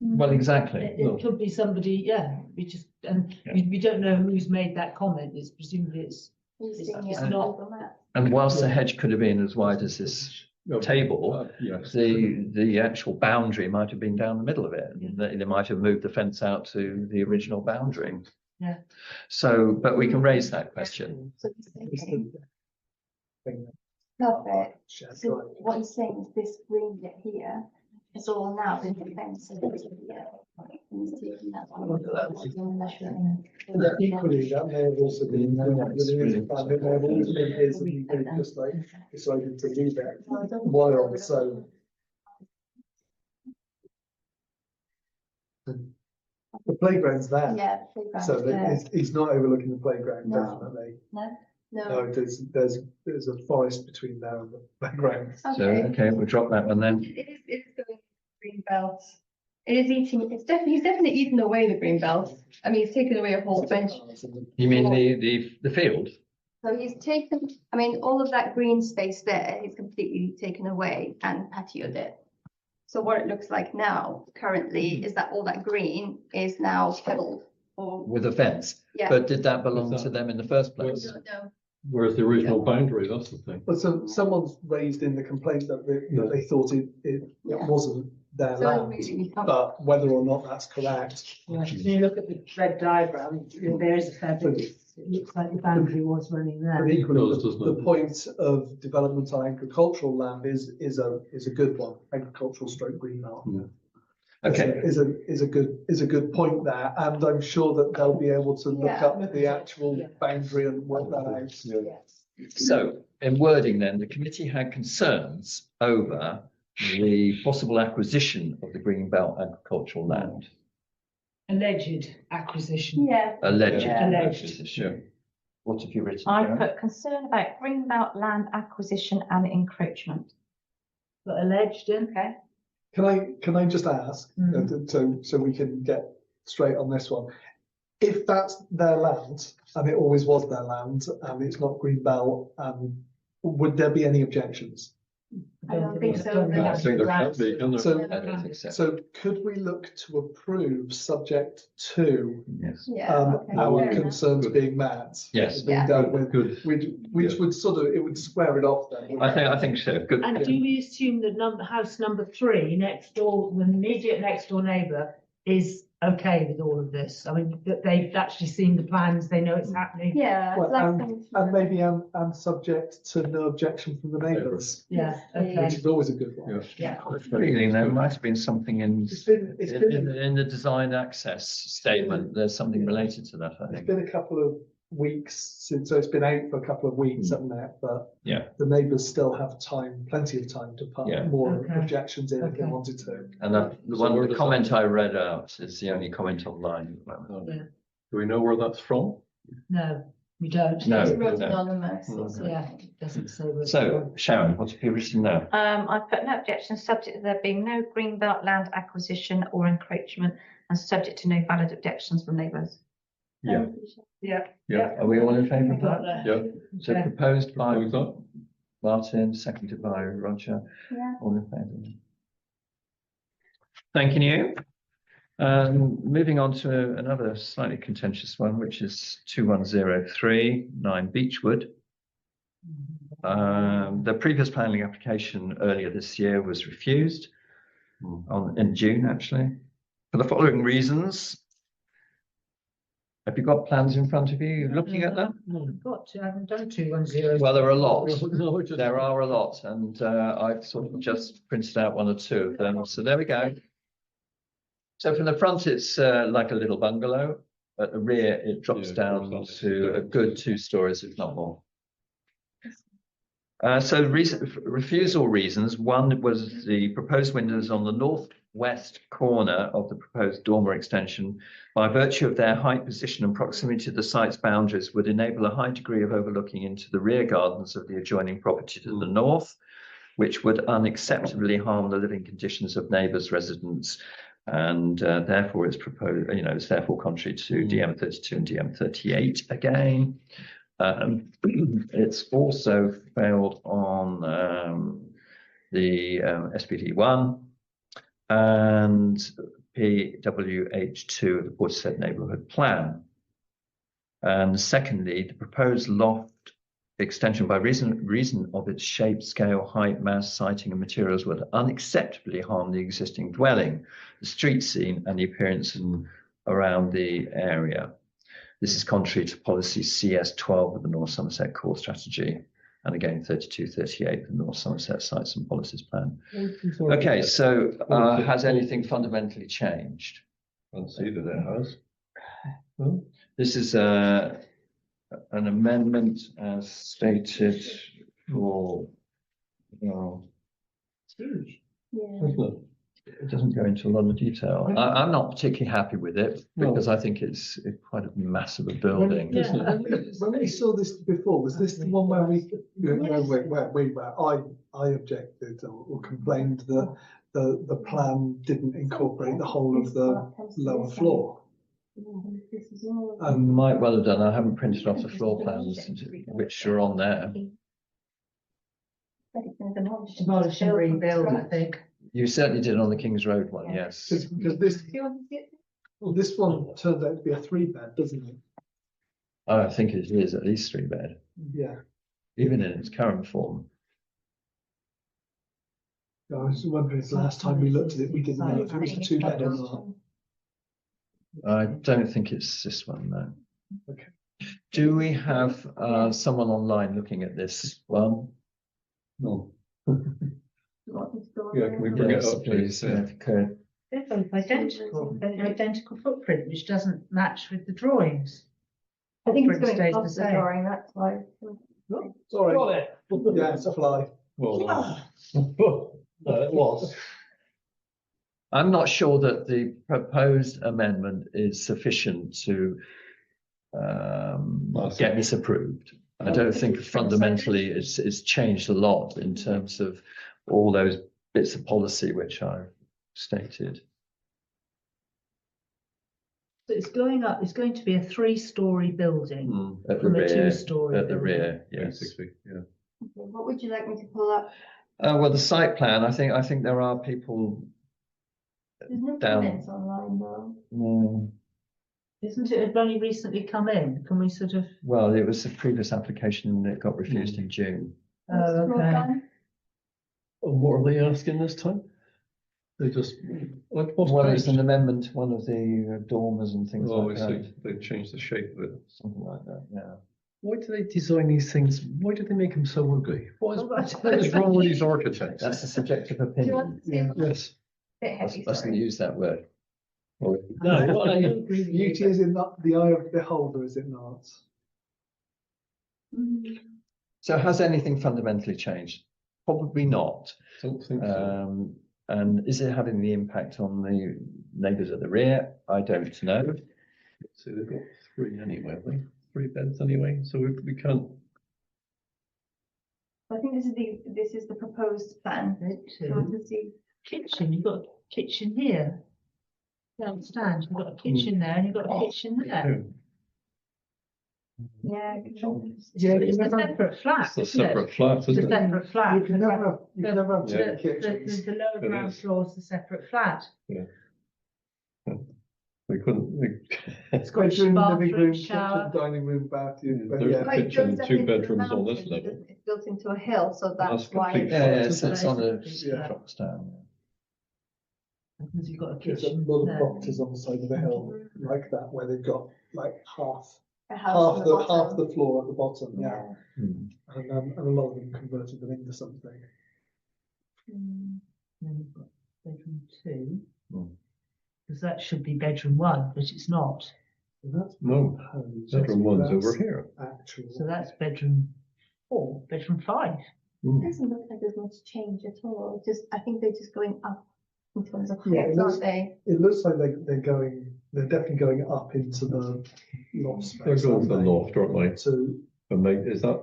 well, exactly. it could be somebody, yeah, we don't know who's made that comment. It's presumably it's He's It's seeing it on not- Google Maps. And whilst the hedge could have been as wide as this table, Yes. the actual boundary might have been down the middle of it. And they might have moved the fence out to the original boundary. Yeah. So, but we can raise that question. So he's It's saying, the thing that perfect. shared So driveway. what he's saying is this green bit here is all now been fenced in here. And he's taking that one. And measuring. Equally, that may have also been within his plan, it may have always been his, and he could have just like decided to leave it. While so the playground's there, Yeah, the playground so is there. he's not overlooking the playground, No. definitely. No, No, there's a forest between there and the background. So, okay, we'll drop that one then. It is going green belt. It is eating, he's definitely eaten away the green belt. I mean, he's taken away a whole bunch. You mean the field? So he's taken, I mean, all of that green space there, he's completely taken away and patioed it. So what it looks like now, currently, is that all that green is now pebbled. Or, With a fence? yeah. But did that belong Is to that- them in the first place? No. Where's the original boundary? That's the thing. But so someone's raised in the complaint that they thought it wasn't their So land. really, But whether or not that's correct, Yeah, if you look at the red diagram, there is a fair bit, it looks like the boundary was running but there. equally, does, doesn't the it? point of development on agricultural land is a good one, agricultural stroke green belt. Yeah. Okay, Is a good point there, and I'm sure that they'll be able to look Yeah. up the actual boundary and work that out. so in wording then, the committee had concerns over the possible acquisition of the Greenbelt agricultural land. Alleged acquisition. Yeah. Alleged Yeah. acquisition. What have you written? I Sharon? put concern about greenbelt land acquisition and encroachment. But alleged in. Okay. Can I just ask, so we can get straight on this one? If that's their land, and it always was their land, and it's not Greenbelt, would there be any objections? I don't think so. I think there can be, can there? So, I don't think so. so could we look to approve subject to Yes. Yeah. okay, our fair enough. concerns being met? Yes. Being Yeah. dealt with, Good. which would sort of, it would square it off then. I think so. Good. And do we assume that house number 3 next door, the immediate next door neighbour is okay with all of this? I mean, that they've actually seen the plans, they know it's happening. Yeah. Well, it's like and maybe and subject to no objection from the neighbours, Yeah, which okay, is always a good one. yeah. Feeling there might have been something It's been in the design access statement. There's something related to that, I It's think. been a couple of weeks since, so it's been out for a couple of weeks, hasn't it? But Yeah. the neighbours still have time, plenty of time to put Yeah. more Okay. objections in if they Okay. wanted to. And where the does comment I read out is the only comment online at the moment. Oh. Yeah. Do we know where that's from? No, we don't. No. It's wrote no. anonymous. No. also. Yeah, it doesn't say. where it's So, from. Sharon, what have you written there? I put no objection, subject to there being no greenbelt land acquisition or encroachment and subject to no valid objections from neighbours. Yeah. Yeah. Yeah. Are we all in favour We of got that? there. Yeah. So Okay. proposed by Propose that? Martin, seconded by Roger. Yeah. All in favour? Thank you. Moving on to another slightly contentious one, which is 2103 9 Beechwood. The previous planning application earlier this year was refused in June, actually, for the following reasons. Have you got plans in front of you? You're looking at them? I've got to, I haven't done 210. Well, there are a lot. No, just- There are a lot, and I've sort of just printed out one or two of them. So there we go. So from the front, it's like a little bungalow. At the rear, it drops Yeah, it down drops to down. a good 2 stories, if not more. So refusal reasons. One was the proposed windows on the northwest corner of the proposed dormer extension, by virtue of their height, position and proximity to the site's boundaries, would enable a high degree of overlooking into the rear gardens of the adjoining property to the north, which would unacceptably harm the living conditions of neighbours, residents, and therefore it's proposed, it's therefore contrary to DM32 and DM38 again. It's also failed on the SPD1 and PWH2 of the Portishead Neighbourhood Plan. And secondly, the proposed loft extension, by reason of its shape, scale, height, mass, siting and materials, would unacceptably harm the existing dwelling, the street scene and the appearance around the area. This is contrary to policy CS12 of the North Somerset Core Strategy, and again 3238 of the North Somerset Sites and Policies Plan. Okay, so has anything fundamentally changed? I can see that it has. This is an amendment as stated for, It's huge. Yeah. Isn't it? It doesn't go into a lot of detail. I'm not particularly happy with it because I think it's quite a massive building. When we saw this before, was this the one where I objected or complained that the plan didn't incorporate the whole of the lower floor? Might well have done. I haven't printed off the floor plans, which are on there. Demolish and rebuild, I think. You certainly did on the King's Road one, yes. Because this one turned out to be a 3-bed, doesn't it? I think it is at least 3-bed, Yeah. even in its current form. I was wondering if last time we looked at it, we didn't know if it was a 2-bed or not. I don't think it's this one, no. Okay. Do we have someone online looking at this one? No. Yeah, can we bring it Yes, up, please? please? If you could. They're both identical, an identical footprint, which doesn't match with the drawings. I think it's Footprint going stays past the the same. drawing, that's why. No, sorry. Yeah, it's a fly. Well, No, it was. I'm not sure that the proposed amendment is sufficient to get this approved. I don't think fundamentally it's changed a lot in terms of all those bits of policy which I've stated. So it's going up, it's going to be a 3-story building At the from a rear, 2-story. at the building. rear, yes. basically, yeah. What would you like me to pull up? Well, the site plan, I think there are people There's no down. comments online though. No, Isn't it have only recently come in? Can we sort of? well, it was a previous application that got refused in June. Oh, Scroll okay. down. And what are they asking this time? They just, what's Well, it's an changed? amendment to one of the dormers and things Oh, I like see, that. they've changed the shape of it. Something like that, yeah. Why do they design these things? Why do they make them so ugly? Oh, What is wrong with these architects? That's a subjective Do you opinion. want to see? Yeah. Yes. Bit heavy, Mustn't sorry. use that word. Well, No, what I- Beauty is in the eye of the beholder, is it not? So has anything fundamentally changed? Probably not. Don't think so. And is it having the impact on the neighbours at the rear? I don't know. So they've got 3 anyway, have they? 3 beds anyway, so we can't. I think this is the proposed plan. Do you want to see? Kitchen, you've got a kitchen here. Downstairs, you've got a kitchen there and you've got a kitchen there. Yeah. Yeah, It's a separate flat, It's a isn't it? separate flat, It's a isn't it? separate flat. You can never have Yeah. two kitchens. The lower It ground is. floor is a separate flat. We couldn't, It's got a Bedroom, living bathroom, room, shower. kitchen, dining room, bathroom, but There's yeah. the Well, it kitchen, goes up 2 into the bedrooms on this mountains, level. It's built into a hill, so that's That's why. complete. Yeah, Yeah, so it's on a, Yeah. drops down. Because you've got a There's a kitchen lot of there. properties on the side of the hill like that, where they've got like half A house on the bottom. the floor at the bottom, yeah. Hmm. And a lot of them converted them into something. Then you've got bedroom 2. Hmm. Because that should be bedroom 1, but it's not. So that's No, proposed. bedroom one's That's over here. Actual. So that's bedroom 4, bedroom 5. It doesn't look like there's much change at all. I think they're just going up in terms of Yeah, height, it looks- aren't they? It looks like they're definitely going up into the loft space. They're going for the aren't they? loft, aren't they? So, And they, is that,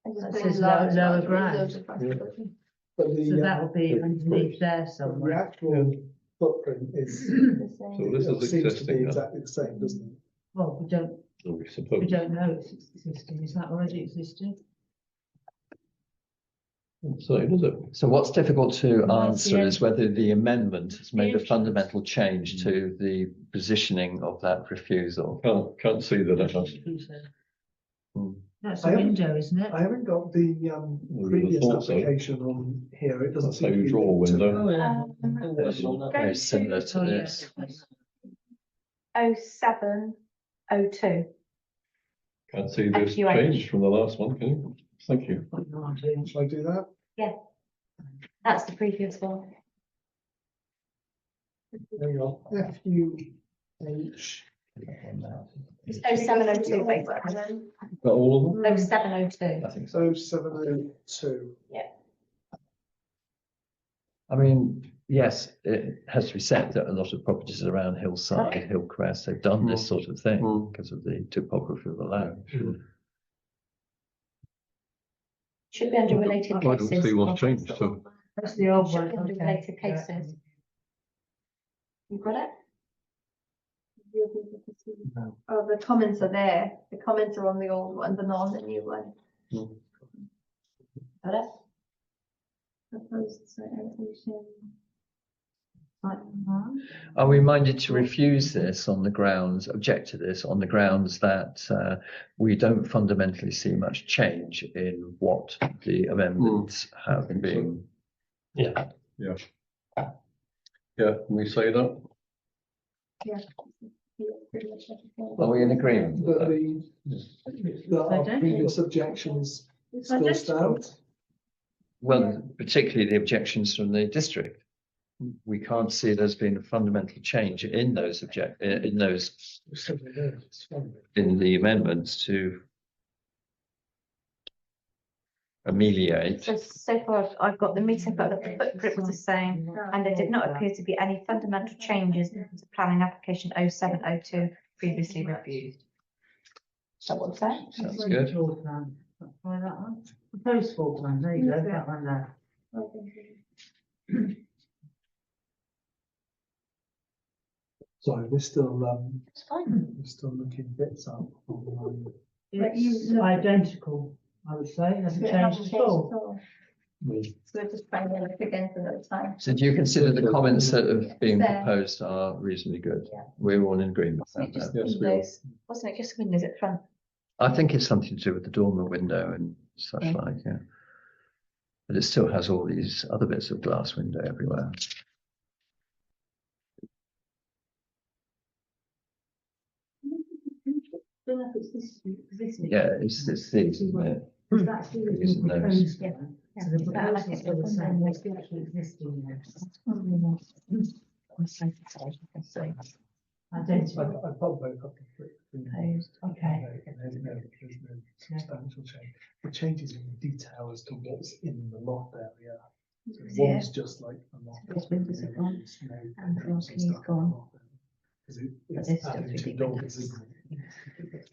And just That going says lower, lower so ground. those across the bottom. but the, So that will be the- underneath there the somewhere. actual footprint is, The same. so this it is seems to be existing now, exactly the same, doesn't it? Well, we don't we suppose. know it's existing. Is that already existing? So does it? So what's difficult to Well, answer yeah. is whether the amendment has made a entrance. fundamental change to the positioning of that refusal. Can't see that it has. Hmm. That's I a haven't- window, isn't it? I haven't got the would previous have thought so. application on here. It doesn't That's seem how to you be draw a linked to window. Oh, yeah. Very similar to Oh, yeah. this. 0702. Can't see this FUH. change from the last one, can you? Thank you. Shall I do that? That's the previous one. There you are. FUH. It's 0702 basically. Got all of them? 0702. I think so. So 702. I mean, yes, it has to be said that a lot of properties around Hillside, Hillcrest, they've done this sort of thing because of the topography of the land. Should be under related I don't cases. see what's changed, so. That's the old Should one. be under okay. related Yeah. cases. You got it? Oh, the comments are there. The comments are on the old one, but not on the new one. Got it? Proposed site allocation. Are we minded to refuse this on the grounds, object to this on the grounds that we don't fundamentally see much change in what the amendments have been? Yeah. Yeah, can we say that? Yeah. Are we in agreement with That that? that I our don't previous objections It's still identical. stand. Well, particularly the objections from the district. We can't see there's been a fundamental change in those in the amendments to ameliorate. So far, I've got the meeting, but the footprint was the same, and there did not appear to be any fundamental changes to planning application 0702 previously refused. Is that what it's saying? Sounds good. Floor plan. Why that one? Proposed floor plan, there you go, that one there. Sorry, we're still It's fine. we're still looking bits up. It's identical, I would say, hasn't changed at all. So we're just trying to look again for another time. So do you consider the comments that have been Fair. proposed are reasonably good? Yeah. We're all in agreement Wasn't about it just that. Yes, we are. windows? Wasn't it just windows at front? I think it's something to do with the dormer window and such Yeah. like, yeah. But it still has all these other bits of glass window everywhere. Yeah, it's these, isn't it? That's the Using those. proposed Yeah. one. So the Yeah, I proposed think is still the it's same, on it's the actual existing one. Identical. I've got both up to Proposed, okay. There's no substantial change. The changes in detail as to what's in the loft area. So Yeah. one's just like a loft. Those windows are gone, There's no and the windows balcony's stuff in the gone. loft area. 'Cause there's it's still adding three two big doors, windows. isn't it?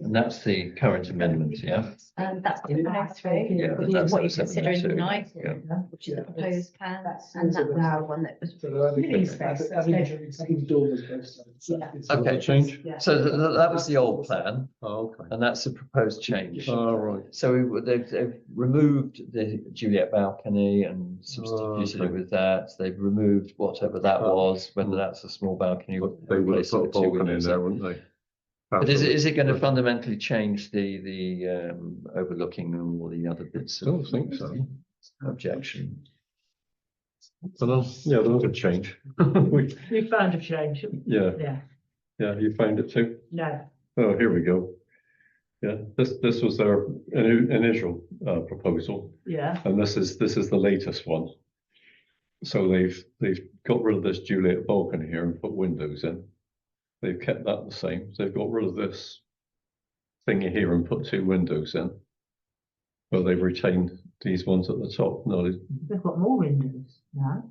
And that's the current amendment, yeah? That's the proposed through, Yeah, which that's is what you're the considering 702, tonight, yeah. which is the Yeah. proposed plan, That's and that also was the one that was. So they're adding, Living space, adding doors both sides. So Yeah. it's- Okay. Change? Yeah. So that was the old plan, Oh, okay. and that's the proposed change. Oh, right. So they've removed the Juliet balcony and substituted it okay. with that. They've removed whatever that was, whether that's a small balcony or They would have replace it put a with two balcony in windows. there, wouldn't they? But is it going to fundamentally change the overlooking and all the other bits I don't of think so. objection? So yeah, there was a change. We found a change, Yeah, yeah, you found it too? no, Oh, here we go. Yeah, this was their initial proposal, yeah, and this is the latest one. So they've got rid of this Juliet balcony here and put windows in. They've kept that the same. They've got rid of this thingy here and put two windows in. But they've retained these ones at the top. No, they've got more windows now.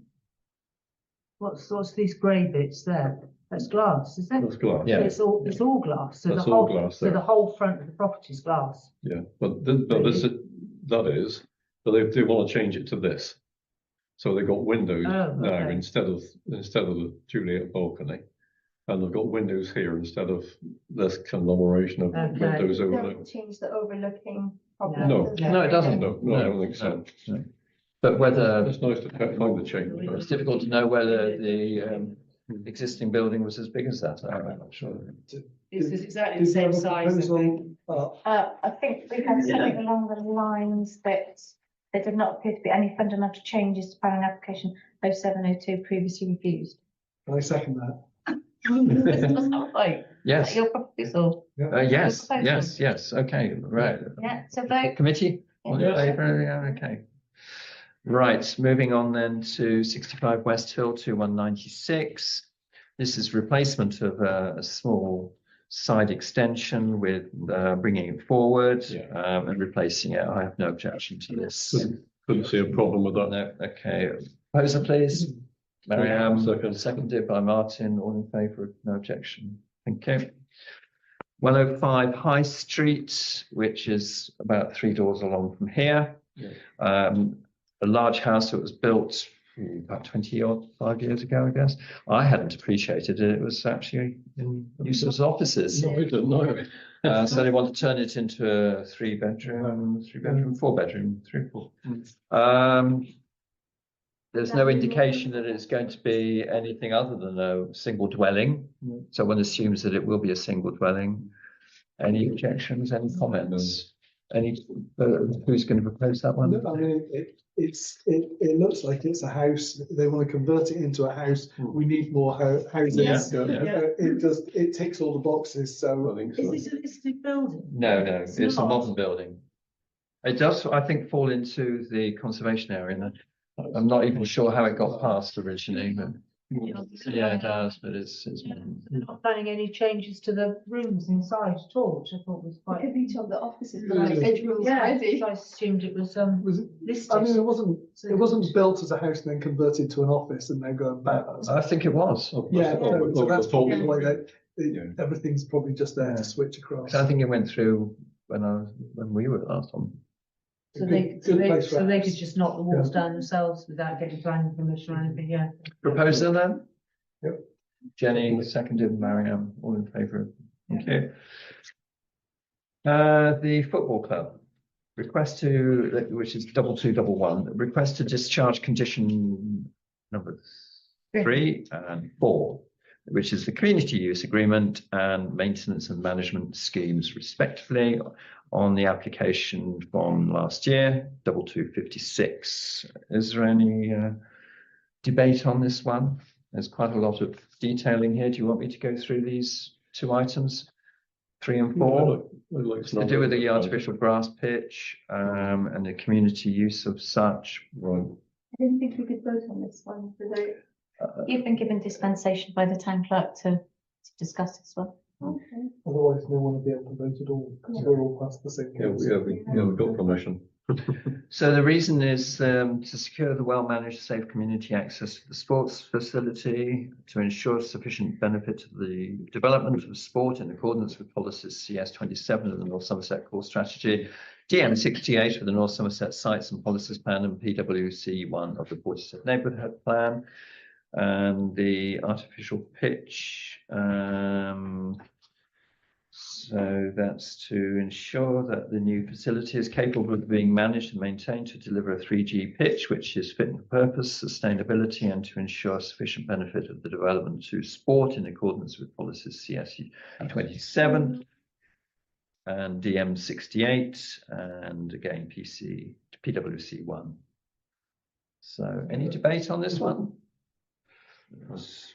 What's these grey bits there? That's glass, is it? that's glass. Yeah. It's all glass, so the That's all whole, glass so there. the whole front of the property is glass. Yeah, but they want to change it to this. So they've got windows Oh, now okay. instead of the Juliet balcony. And they've got windows here instead of this conglomeration of Okay. windows over there. Don't change the overlooking problem. No. does No, it doesn't. No, I don't think so. No. But whether It's nice to find the change. it's difficult to know whether the existing building was as big as that. I'm not sure. It's exactly Is there a proposal, I think we had something along the lines that there did not appear to be any fundamental changes to planning application 0702 previously refused. I second that. Was that right? Yes. Your proposal? Yes. proposal. Yes. Okay. Right. Yeah, so vote. Committee? All in Yes. favour? Yeah, okay. Right, moving on then to 65 West Hill 2196. This is replacement of a small side extension with bringing it forward Yeah. and replacing it. I have no objection to this. Couldn't see a problem with that. No, okay. Proposer, please. Marianne, Second. seconded by Martin, all in favour, no objection. Thank you. 105 High Street, which is about 3 doors along from here. A large house that was built about 25 years ago, I guess. I hadn't appreciated it. It was actually in use as offices. No, we didn't know. So they want to turn it into a 4-bedroom, 3-4. There's no indication that it's going to be anything other than a single dwelling. So one assumes that it will be a single dwelling. Any objections, any comments? Who's going to propose that one? I mean, it looks like it's a house. They want to convert it into a house. We need more houses. It ticks all the boxes. So I think Is so. this a listed building? No, it's a not. modern building. It does, I think, fall into the conservation area. And I'm not even sure how it got passed originally, but yeah, it does. But it's They're not planning any changes to the rooms inside at all, which I thought was It quite. could be of the offices, Yeah. like bedrooms Yeah, ready. so I assumed it was was it? listed. I mean, it wasn't built as a house and then converted to an office and then going back. I think it was. Yeah, so that's probably Yeah. why everything's probably just there Yeah. to switch across. So I think it went through when we were last on. So Good place for they house. could just knock the walls Yeah. down themselves without getting planning permission or anything, yeah. Proposer then? Yep. Jenny, seconded, Marianne, all in favour. Thank you. The football club. Request to, which is 2211, request to discharge condition number 3 and 4, which is the community use agreement and maintenance and management schemes respectively on the application from last year, 2256. Is there any debate on this one? There's quite a lot of detailing here. Do you want me to go through these 2 items, 3 and 4? It's to do with the artificial grass pitch and the community use of such. Right. I didn't think we could vote on this one, because You've been given dispensation by the town clerk to discuss this one. Otherwise, no one will be able to vote at all because we're all past the same council. We got permission. So the reason is to secure the well-managed, safe community access to the sports facility, to ensure sufficient benefit of the development of sport in accordance with policies CS27 of the North Somerset Core Strategy, DM68 of the North Somerset Sites and Policies Plan, and PWC1 of the Portishead Neighbourhood Plan, and the artificial pitch. So that's to ensure that the new facility is capable of being managed and maintained to deliver a 3G pitch, which is fit for purpose, sustainability, and to ensure sufficient benefit of the development to sport in accordance with policies CS27 and DM68, and again PWC1. So any debate on this one?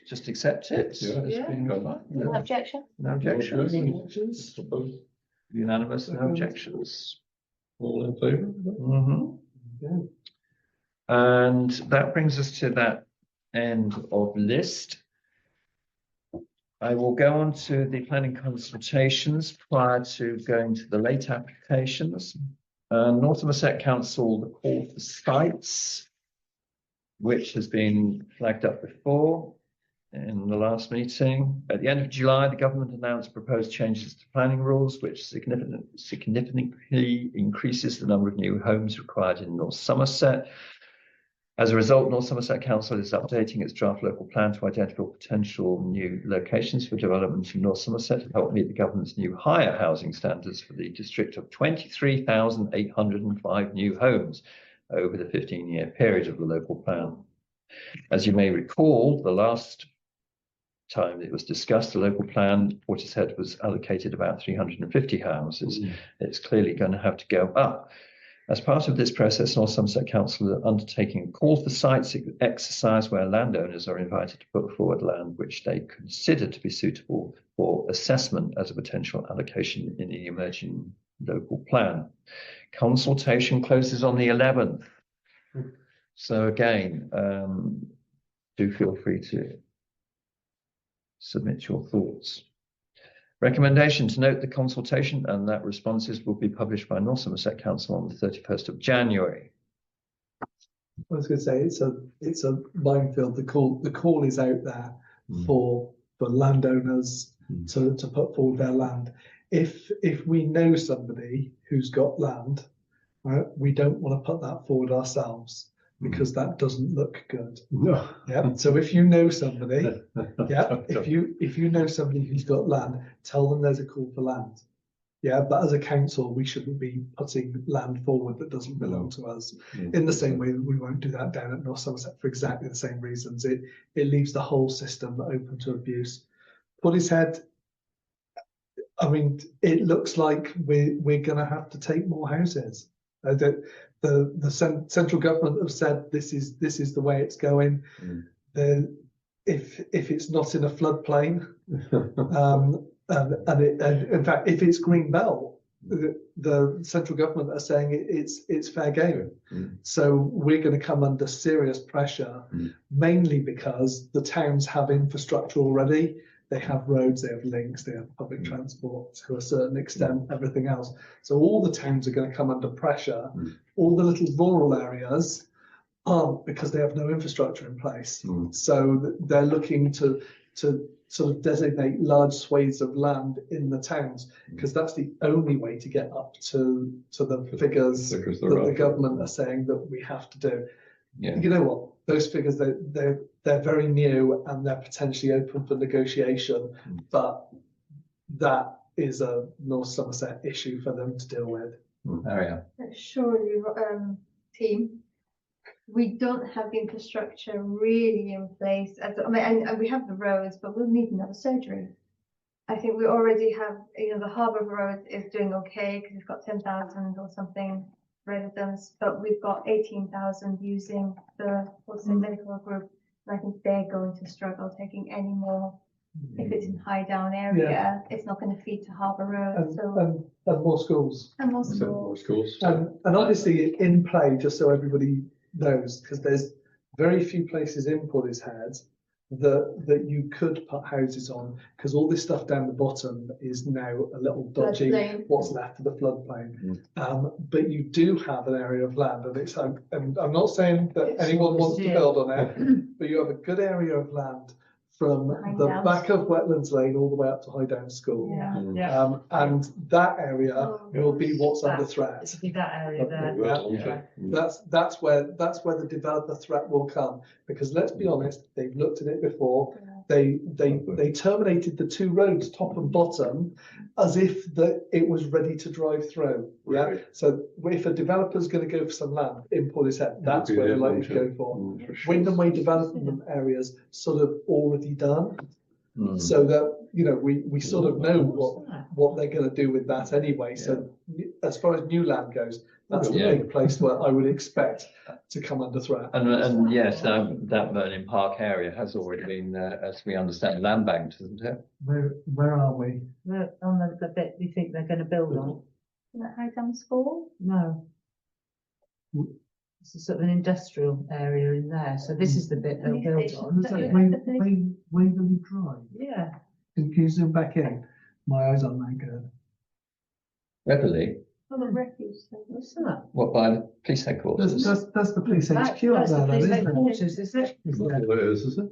Just accept it. Yeah, it's been Fine. No objection? No objections. Suppose. Unanimous, no objections. All in favour? Mm-hmm. And that brings us to that end of list. I will go on to the planning consultations prior to going to the late applications. North Somerset Council, the call for sites, which has been flagged up before in the last meeting. At the end of July, the government announced proposed changes to planning rules, which significantly increases the number of new homes required in North Somerset. As a result, North Somerset Council is updating its draft local plan to identify potential new locations for development in North Somerset to help meet the government's new higher housing standards for the district of 23,805 new homes over the 15-year period of the local plan. As you may recall, the last time it was discussed, the local plan, Portishead was allocated about 350 houses. It's clearly going to have to go up. As part of this process, North Somerset Council are undertaking a call for sites exercise where landowners are invited to put forward land which they consider to be suitable for assessment as a potential allocation in the emerging local plan. Consultation closes on the 11th. So again, do feel free to submit your thoughts. Recommendation to note the consultation and that responses will be published by North Somerset Council on the 31st of January. I was going to say it's a minefield. The call is out there for landowners to put forward their land. If we know somebody who's got land, right, we don't want to put that forward ourselves because that doesn't look good. No. Yeah. So if you know somebody, yeah, if you know somebody who's got land, tell them there's a call for land. Yeah, but as a council, we shouldn't be putting land forward that doesn't belong to us. In the same way that we won't do that down at North Somerset for exactly the same reasons. It leaves the whole system open to abuse. Portishead, I mean, it looks like we're going to have to take more houses. The central government have said this is the way it's going. If it's not in a floodplain, and in fact, if it's green belt, the central government are saying it's fair game. So we're going to come under serious pressure, mainly because the towns have infrastructure already. They have roads, they have links, they have public transport to a certain extent, everything else. So all the towns are going to come under pressure. All the little rural areas aren't, because they have no infrastructure in place. So they're looking to sort of designate large swathes of land in the towns, because that's the only way to get up to the figures that the government are saying that we have to do. You know what? Those figures, they're very new and they're potentially open for negotiation, but that is a North Somerset issue for them to deal with. Surely, team, we don't have the infrastructure really in place. I mean, and we have the roads, but we'll need another surgery. I think we already have, the Harbour Road is doing okay because we've got 10,000 or something residents, but we've got 18,000 using the medical group, and I think they're going to struggle taking any more. If it's in high down area, it's not going to feed to Harbour Road. And more schools. And more schools. And obviously in play, just so everybody knows, because there's very few places in Portishead that you could put houses on, because all this stuff down the bottom is now a little dodgy, what's left of the floodplain. But you do have an area of land, and I'm not saying that anyone wants to build on it, but you have a good area of land from the back of Wetlands Lane all the way up to High Down School. And that area will be what's under threat. That area there. That's where the developer threat will come, because let's be honest, they've looked at it before. They terminated the two roads, top and bottom, as if it was ready to drive through. Yeah. So if a developer's going to go for some land in Portishead, that's where they're likely to go for. Wyndham Way development areas sort of already done, so that we sort of know what they're going to do with that anyway. So as far as new land goes, that's the big place where I would expect to come under threat. And yes, that Merlin Park area has already been, as we understand, land banked, isn't it? Where are we? We're on the bit we think they're going to build on. Is that High Down School? No. It's a sort of an industrial area in there. So this is the bit they'll build on. Is that Waverley Drive? Yeah. Can you zoom back in? My eyes aren't that good. Waverley? Oh, the refuge. What's that? What, by the police headquarters? That's the police HQ That's up the there, police isn't it? headquarters, is it? Is that what it is it?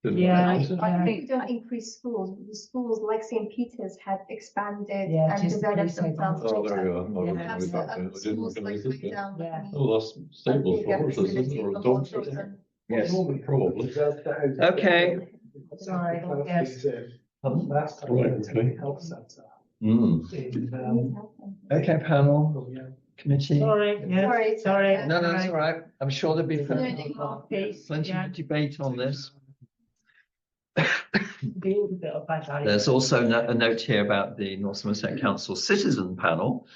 Yeah. I think don't increase schools. The schools like St. Peter's had expanded and just the developed police themselves. Oh, there you are. I Yeah. wasn't with that. I didn't Schools like recognise it. High Down, Yeah. Oh, that's stables for horses, isn't it? Or for dogs. more children. Yes. Probably. Okay. Sorry, yes. Last time, Right, it was okay. a health centre. Okay, panel, committee. Sorry. No, that's all right. I'm sure there'll be Learning plenty of debate on this. Be a bit of bad value. There's also a note here about the North Somerset Council Citizen Panel.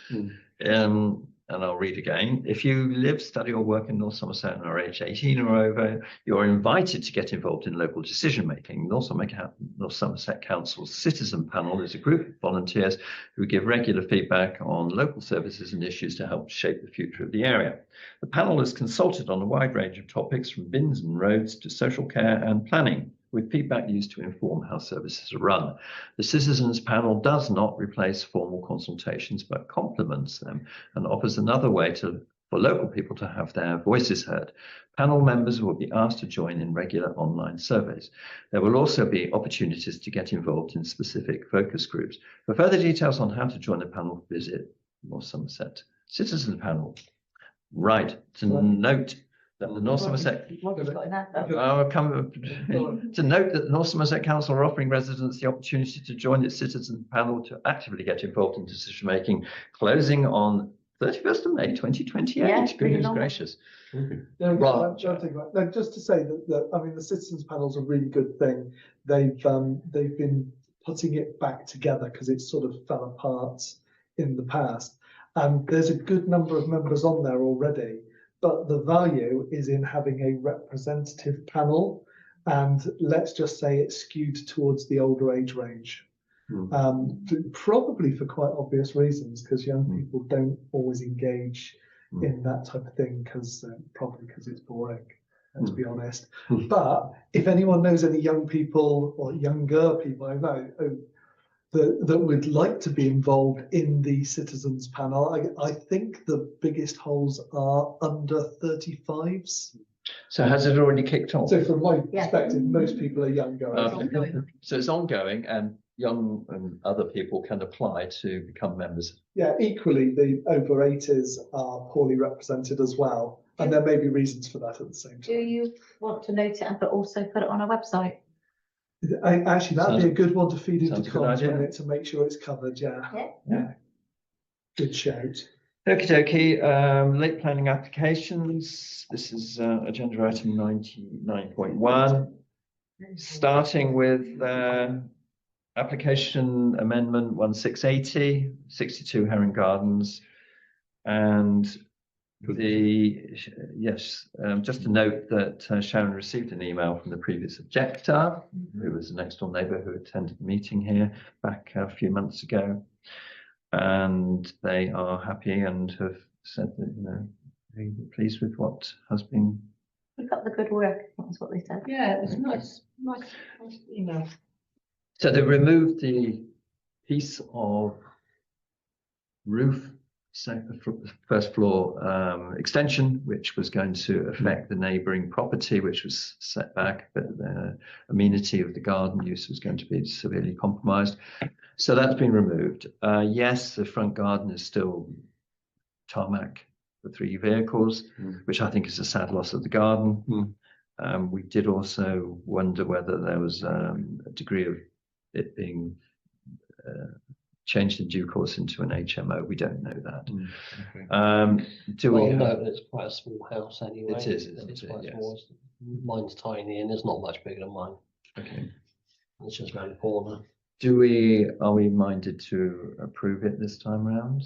And I'll read again. If you live, study or work in North Somerset and are aged 18 or over, you're invited to get involved in local decision making. North Somerset Council Citizen Panel is a group of volunteers who give regular feedback on local services and issues to help shape the future of the area. The panel is consulted on a wide range of topics, from bins and roads to social care and planning, with feedback used to inform how services are run. The Citizens Panel does not replace formal consultations, but complements them and offers another way to for local people to have their voices heard. Panel members will be asked to join in regular online surveys. There will also be opportunities to get involved in specific focus groups. For further details on how to join the panel, visit North Somerset Citizen Panel. Right, to note that the North Somerset to note that the North Somerset Council are offering residents the opportunity to join its citizen panel to actively get involved in decision making, closing on 31st of May 2028. Yeah, pretty Goodness long. gracious. No, Right. no, just to say that I mean the citizens panel's a really good thing. They've been putting it back together because it sort of fell apart in the past. And there's a good number of members on there already, but the value is in having a representative panel, and let's just say it's skewed towards the older age range. Probably for quite obvious reasons, because young people don't always engage in that type of thing, probably because it's boring, let's be honest. But if anyone knows any young people or younger people, I know that would like to be involved in the citizens panel, I think the biggest holes are under 35s. So has it already kicked off? So from my perspective, most people are younger. So it's ongoing, and young and other people can apply to become members. Yeah, equally, the over 80s are poorly represented as well. And there may be reasons for that at the same Do time. you want to note it but also put it on a website? Actually, that'd be a good one to feed into sounds a good comms, idea. wouldn't it, to make sure it's covered, yeah. Yeah. Good shout. Okie dokie, late planning applications. This is agenda item 99.1. Starting with application amendment 1680, 62 Herring Gardens. And just to note that Sharon received an email from the previous objector, who was a next door neighbour who attended the meeting here back a few months ago. And they are happy and have said that, they're pleased with what has been. Keep up the good work, that's what they said. Yeah, it's nice email. So they removed the piece of roof, first floor extension, which was going to affect the neighbouring property, which was set back, but the amenity of the garden use was going to be severely compromised. So that's been removed. Yes, the front garden is still tarmac for 3 vehicles, which I think is a sad loss of the garden. We did also wonder whether there was a degree of it being changed in due course into an HMO. We don't know that. It's quite a small house anyway. It is, isn't it's it? quite Yes. small. Mine's tiny and it's not much bigger than mine. Okay. It's just around the corner. Are we minded to approve it this time round?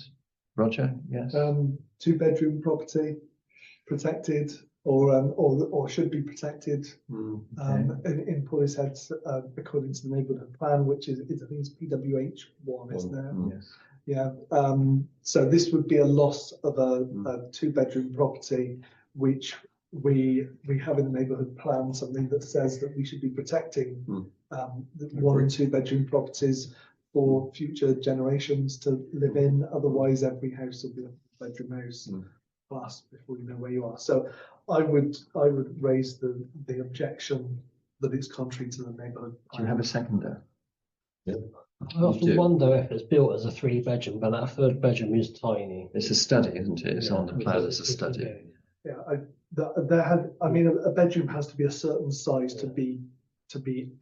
Roger, yes. 2-bedroom property, protected or should be protected. In Portishead, according to the neighbourhood plan, which is I think it's PWH1, isn't there? Yes. Yeah. So this would be a loss of a 2-bedroom property, which we have in the neighbourhood plan something that says that we should be protecting the 1 and 2-bedroom properties for future generations to live in. Otherwise, every house will be a bedroom house plus before you know where you are. So I would raise the objection that it's contrary to the neighbourhood Do you have a seconder? I often do. wonder if it's built as a 3-bedroom, but that 3rd bedroom is tiny. It's a study, isn't it? It's on the plan as a study. Yeah, I mean, a bedroom has to be a certain size to be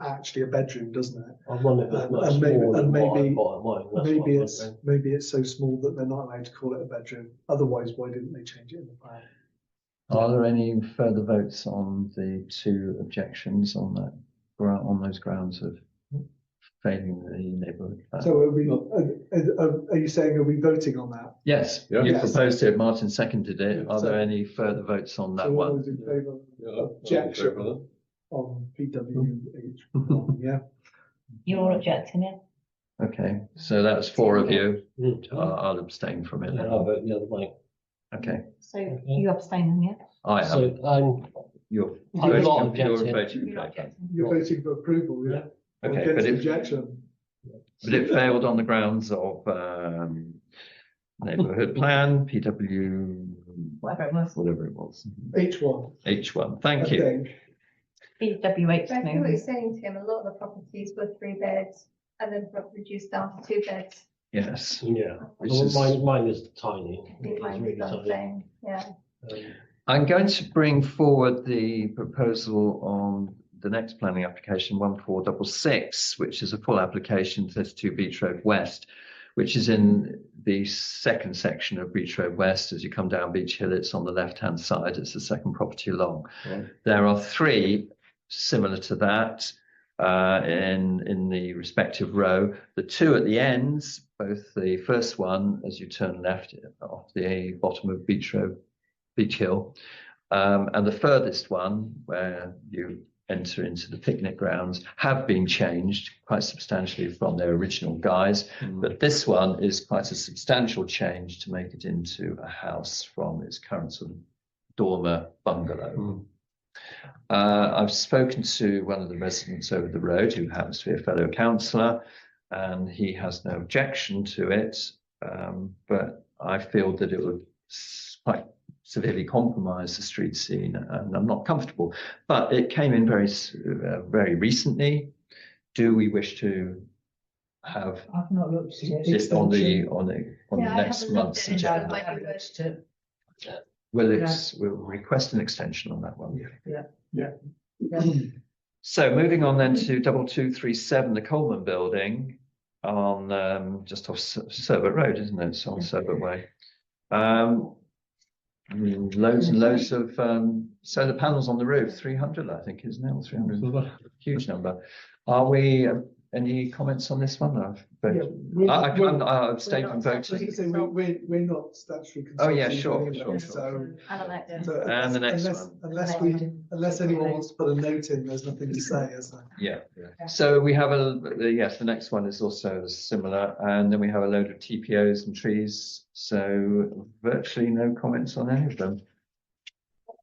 actually a bedroom, doesn't it? I wonder if it's much And maybe- smaller and than what I maybe- bought at mine. That's what I'm wondering. Maybe it's so small that they're not allowed to call it a bedroom. Otherwise, why didn't they change it in the plan? Are there any further votes on the 2 objections on those grounds of failing the neighbourhood plan? So are you saying, are we voting on that? Yes, Yeah. you Yes. proposed it, Martin seconded it. Are So- there any further votes on that So all one? those in favour of Objection. objection on PWH1, yeah? You're all objecting, yeah? Okay, so that's 4 of you. Mm. I'll abstain from it. Yeah, I'll vote the other way. Okay, So you abstain then, yeah? I am. So You're I'm voting- not you're objecting. voting in You're not favour. objecting. You're voting for approval, yeah? Or Okay, against but objection? it failed on the grounds of neighbourhood plan, PW, Whatever it was. whatever it was. H1. H1, I thank you. think. BWH. I think what you're saying, Tim, a lot of the properties were 3 beds and then reduced down to 2 beds. Yes. Yeah, Which well, is- mine is tiny. I think It's mine really is the tiny. same, yeah. I'm going to bring forward the proposal on the next planning application, 1466, which is a full application, 32 Beach Road West, which is in the second section of Beach Road West. As you come down Beach Hill, it's on the left-hand side. It's the second property along. Right. There are 3 similar to that in the respective row. The 2 at the ends, both the first one as you turn left off the bottom of Beach Road, Beach Hill, and the furthest one where you enter into the picnic grounds have been changed quite substantially from their original guise. But this one is quite a substantial change to make it into a house from its current sort of dormer bungalow. I've spoken to one of the residents over the road who happens to be a fellow councillor, and he has no objection to it, but I feel that it would quite severely compromise the street scene, and I'm not comfortable. But it came in very recently. Do we wish to have I've not looked at it. it on the Yeah, I next haven't looked month's at it, No, agenda? I haven't looked at it. We'll request an extension on that one. Yeah. So moving on then to 2237, the Coleman Building on just off Serbert Road, isn't it? It's on Serbert Way. Loads and loads of solar panels on the roof, 300 I think, isn't it? Or 300, huge number. Are we, any comments on this one? I've abstained from voting. We're not statutory. Oh, yeah, consultants sure, anyway, sure. So, And the next unless anyone wants to put a note in, there's nothing to say, is there? Yeah. So we have yes, the next one is also similar, and then we have a load of TPOs and trees. So virtually no comments on any of them.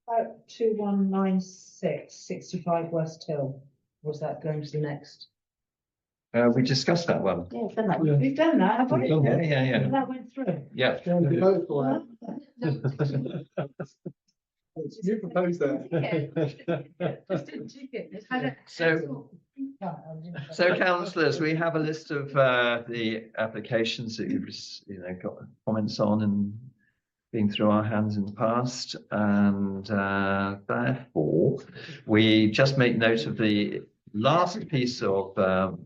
About 2196, 65 West Hill. Was that going to the next? We discussed that one. Yeah, done that. We've done that, have we? Yeah. That went through. Yeah. We vote for that. You proposed that. Just didn't tick it. So councillors, we have a list of the applications that you've got comments on and been through our hands in the past, and therefore we just make note of the last piece of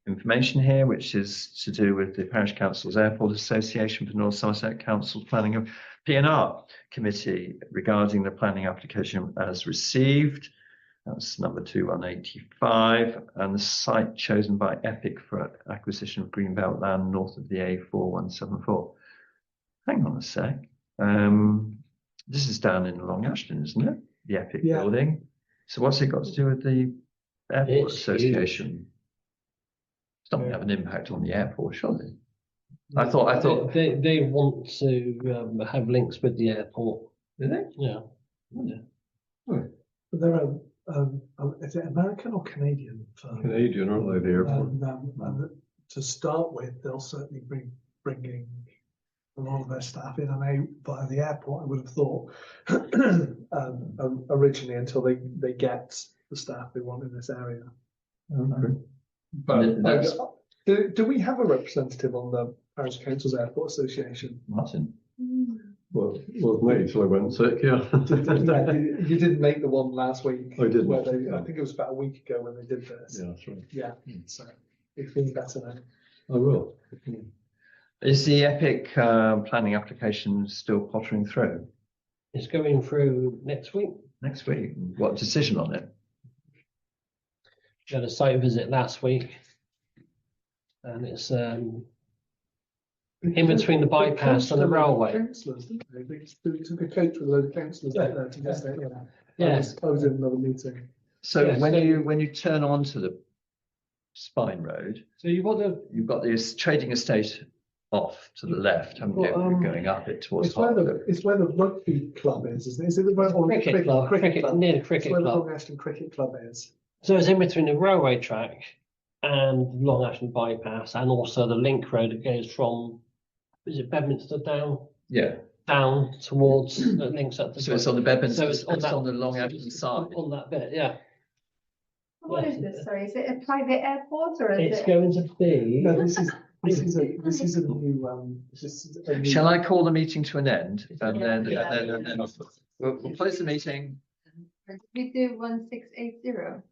information here, which is to do with the Parish Council's Airport Association for North Somerset Council Planning of P&R Committee regarding the planning application as received. That's number 2185, and the site chosen by EPIC for acquisition of greenbelt land north of the A4174. Hang on a sec. This is down in Long Ashton, isn't it? The EPIC building. So what's it got to do with the Airport Association? It's not going to have an impact on the airport, surely. I thought They want to have links with the airport. Do they? Yeah. But they're is it American or Canadian firm? Canadian, aren't they, the airport? And to start with, they'll certainly be bringing a lot of their staff in and out via the airport, I would have thought, originally, until they get the staff they want in this area. But do we have a representative on the Parish Council's Airport Association? Martin. Well, me, so I went sick, yeah. You didn't make the one last week. I didn't. Where I think it was about a week ago when they did this. Yeah, that's right. Yeah, so it feels better now. I will. Is the EPIC planning application still pottering through? It's going through next week. Next week. What decision on it? We had a site visit last week, and it's in between the bypass and the railway. Councillors, didn't they? They took a coach with a load of councillors out there to just Yeah. I was in another meeting. So Yeah, when you turn onto the Spine Road, So you've got the you've got this trading estate off to the left, haven't you? Well, You're going up it towards It's where Hartlepool. it's where the rugby club is, isn't it? Is it the cricket club, near the It's cricket where the club. Long Ashton Cricket Club is. So it's in between the railway track and Long Ashton bypass, and also the link road that goes from is it Bedminster Yeah, down towards that links up to. so it's on the Bedminster, So it's it's on that- on the Long so Ashton it's side. on that bit, yeah. What is this? Sorry, is it a private airport or is It's it? going to be. No, this is a new this is a new. Shall I call the meeting to an end? And Yeah. then we'll close the meeting. We do 1680.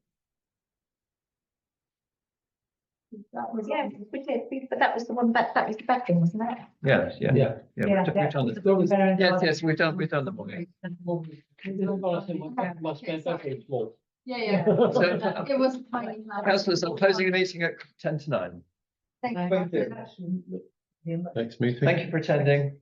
That was. Yeah, we did, but that was the one, that was the bedroom, wasn't it? Yeah. Yeah. Yeah, we've done the- yes, we've done the morning. Must be a bedroom small. Yeah, yeah. So, It was a tiny house. councillors, I'm closing the meeting at 10 to 9. Thank you. Thank you. Next meeting. Thank you for attending.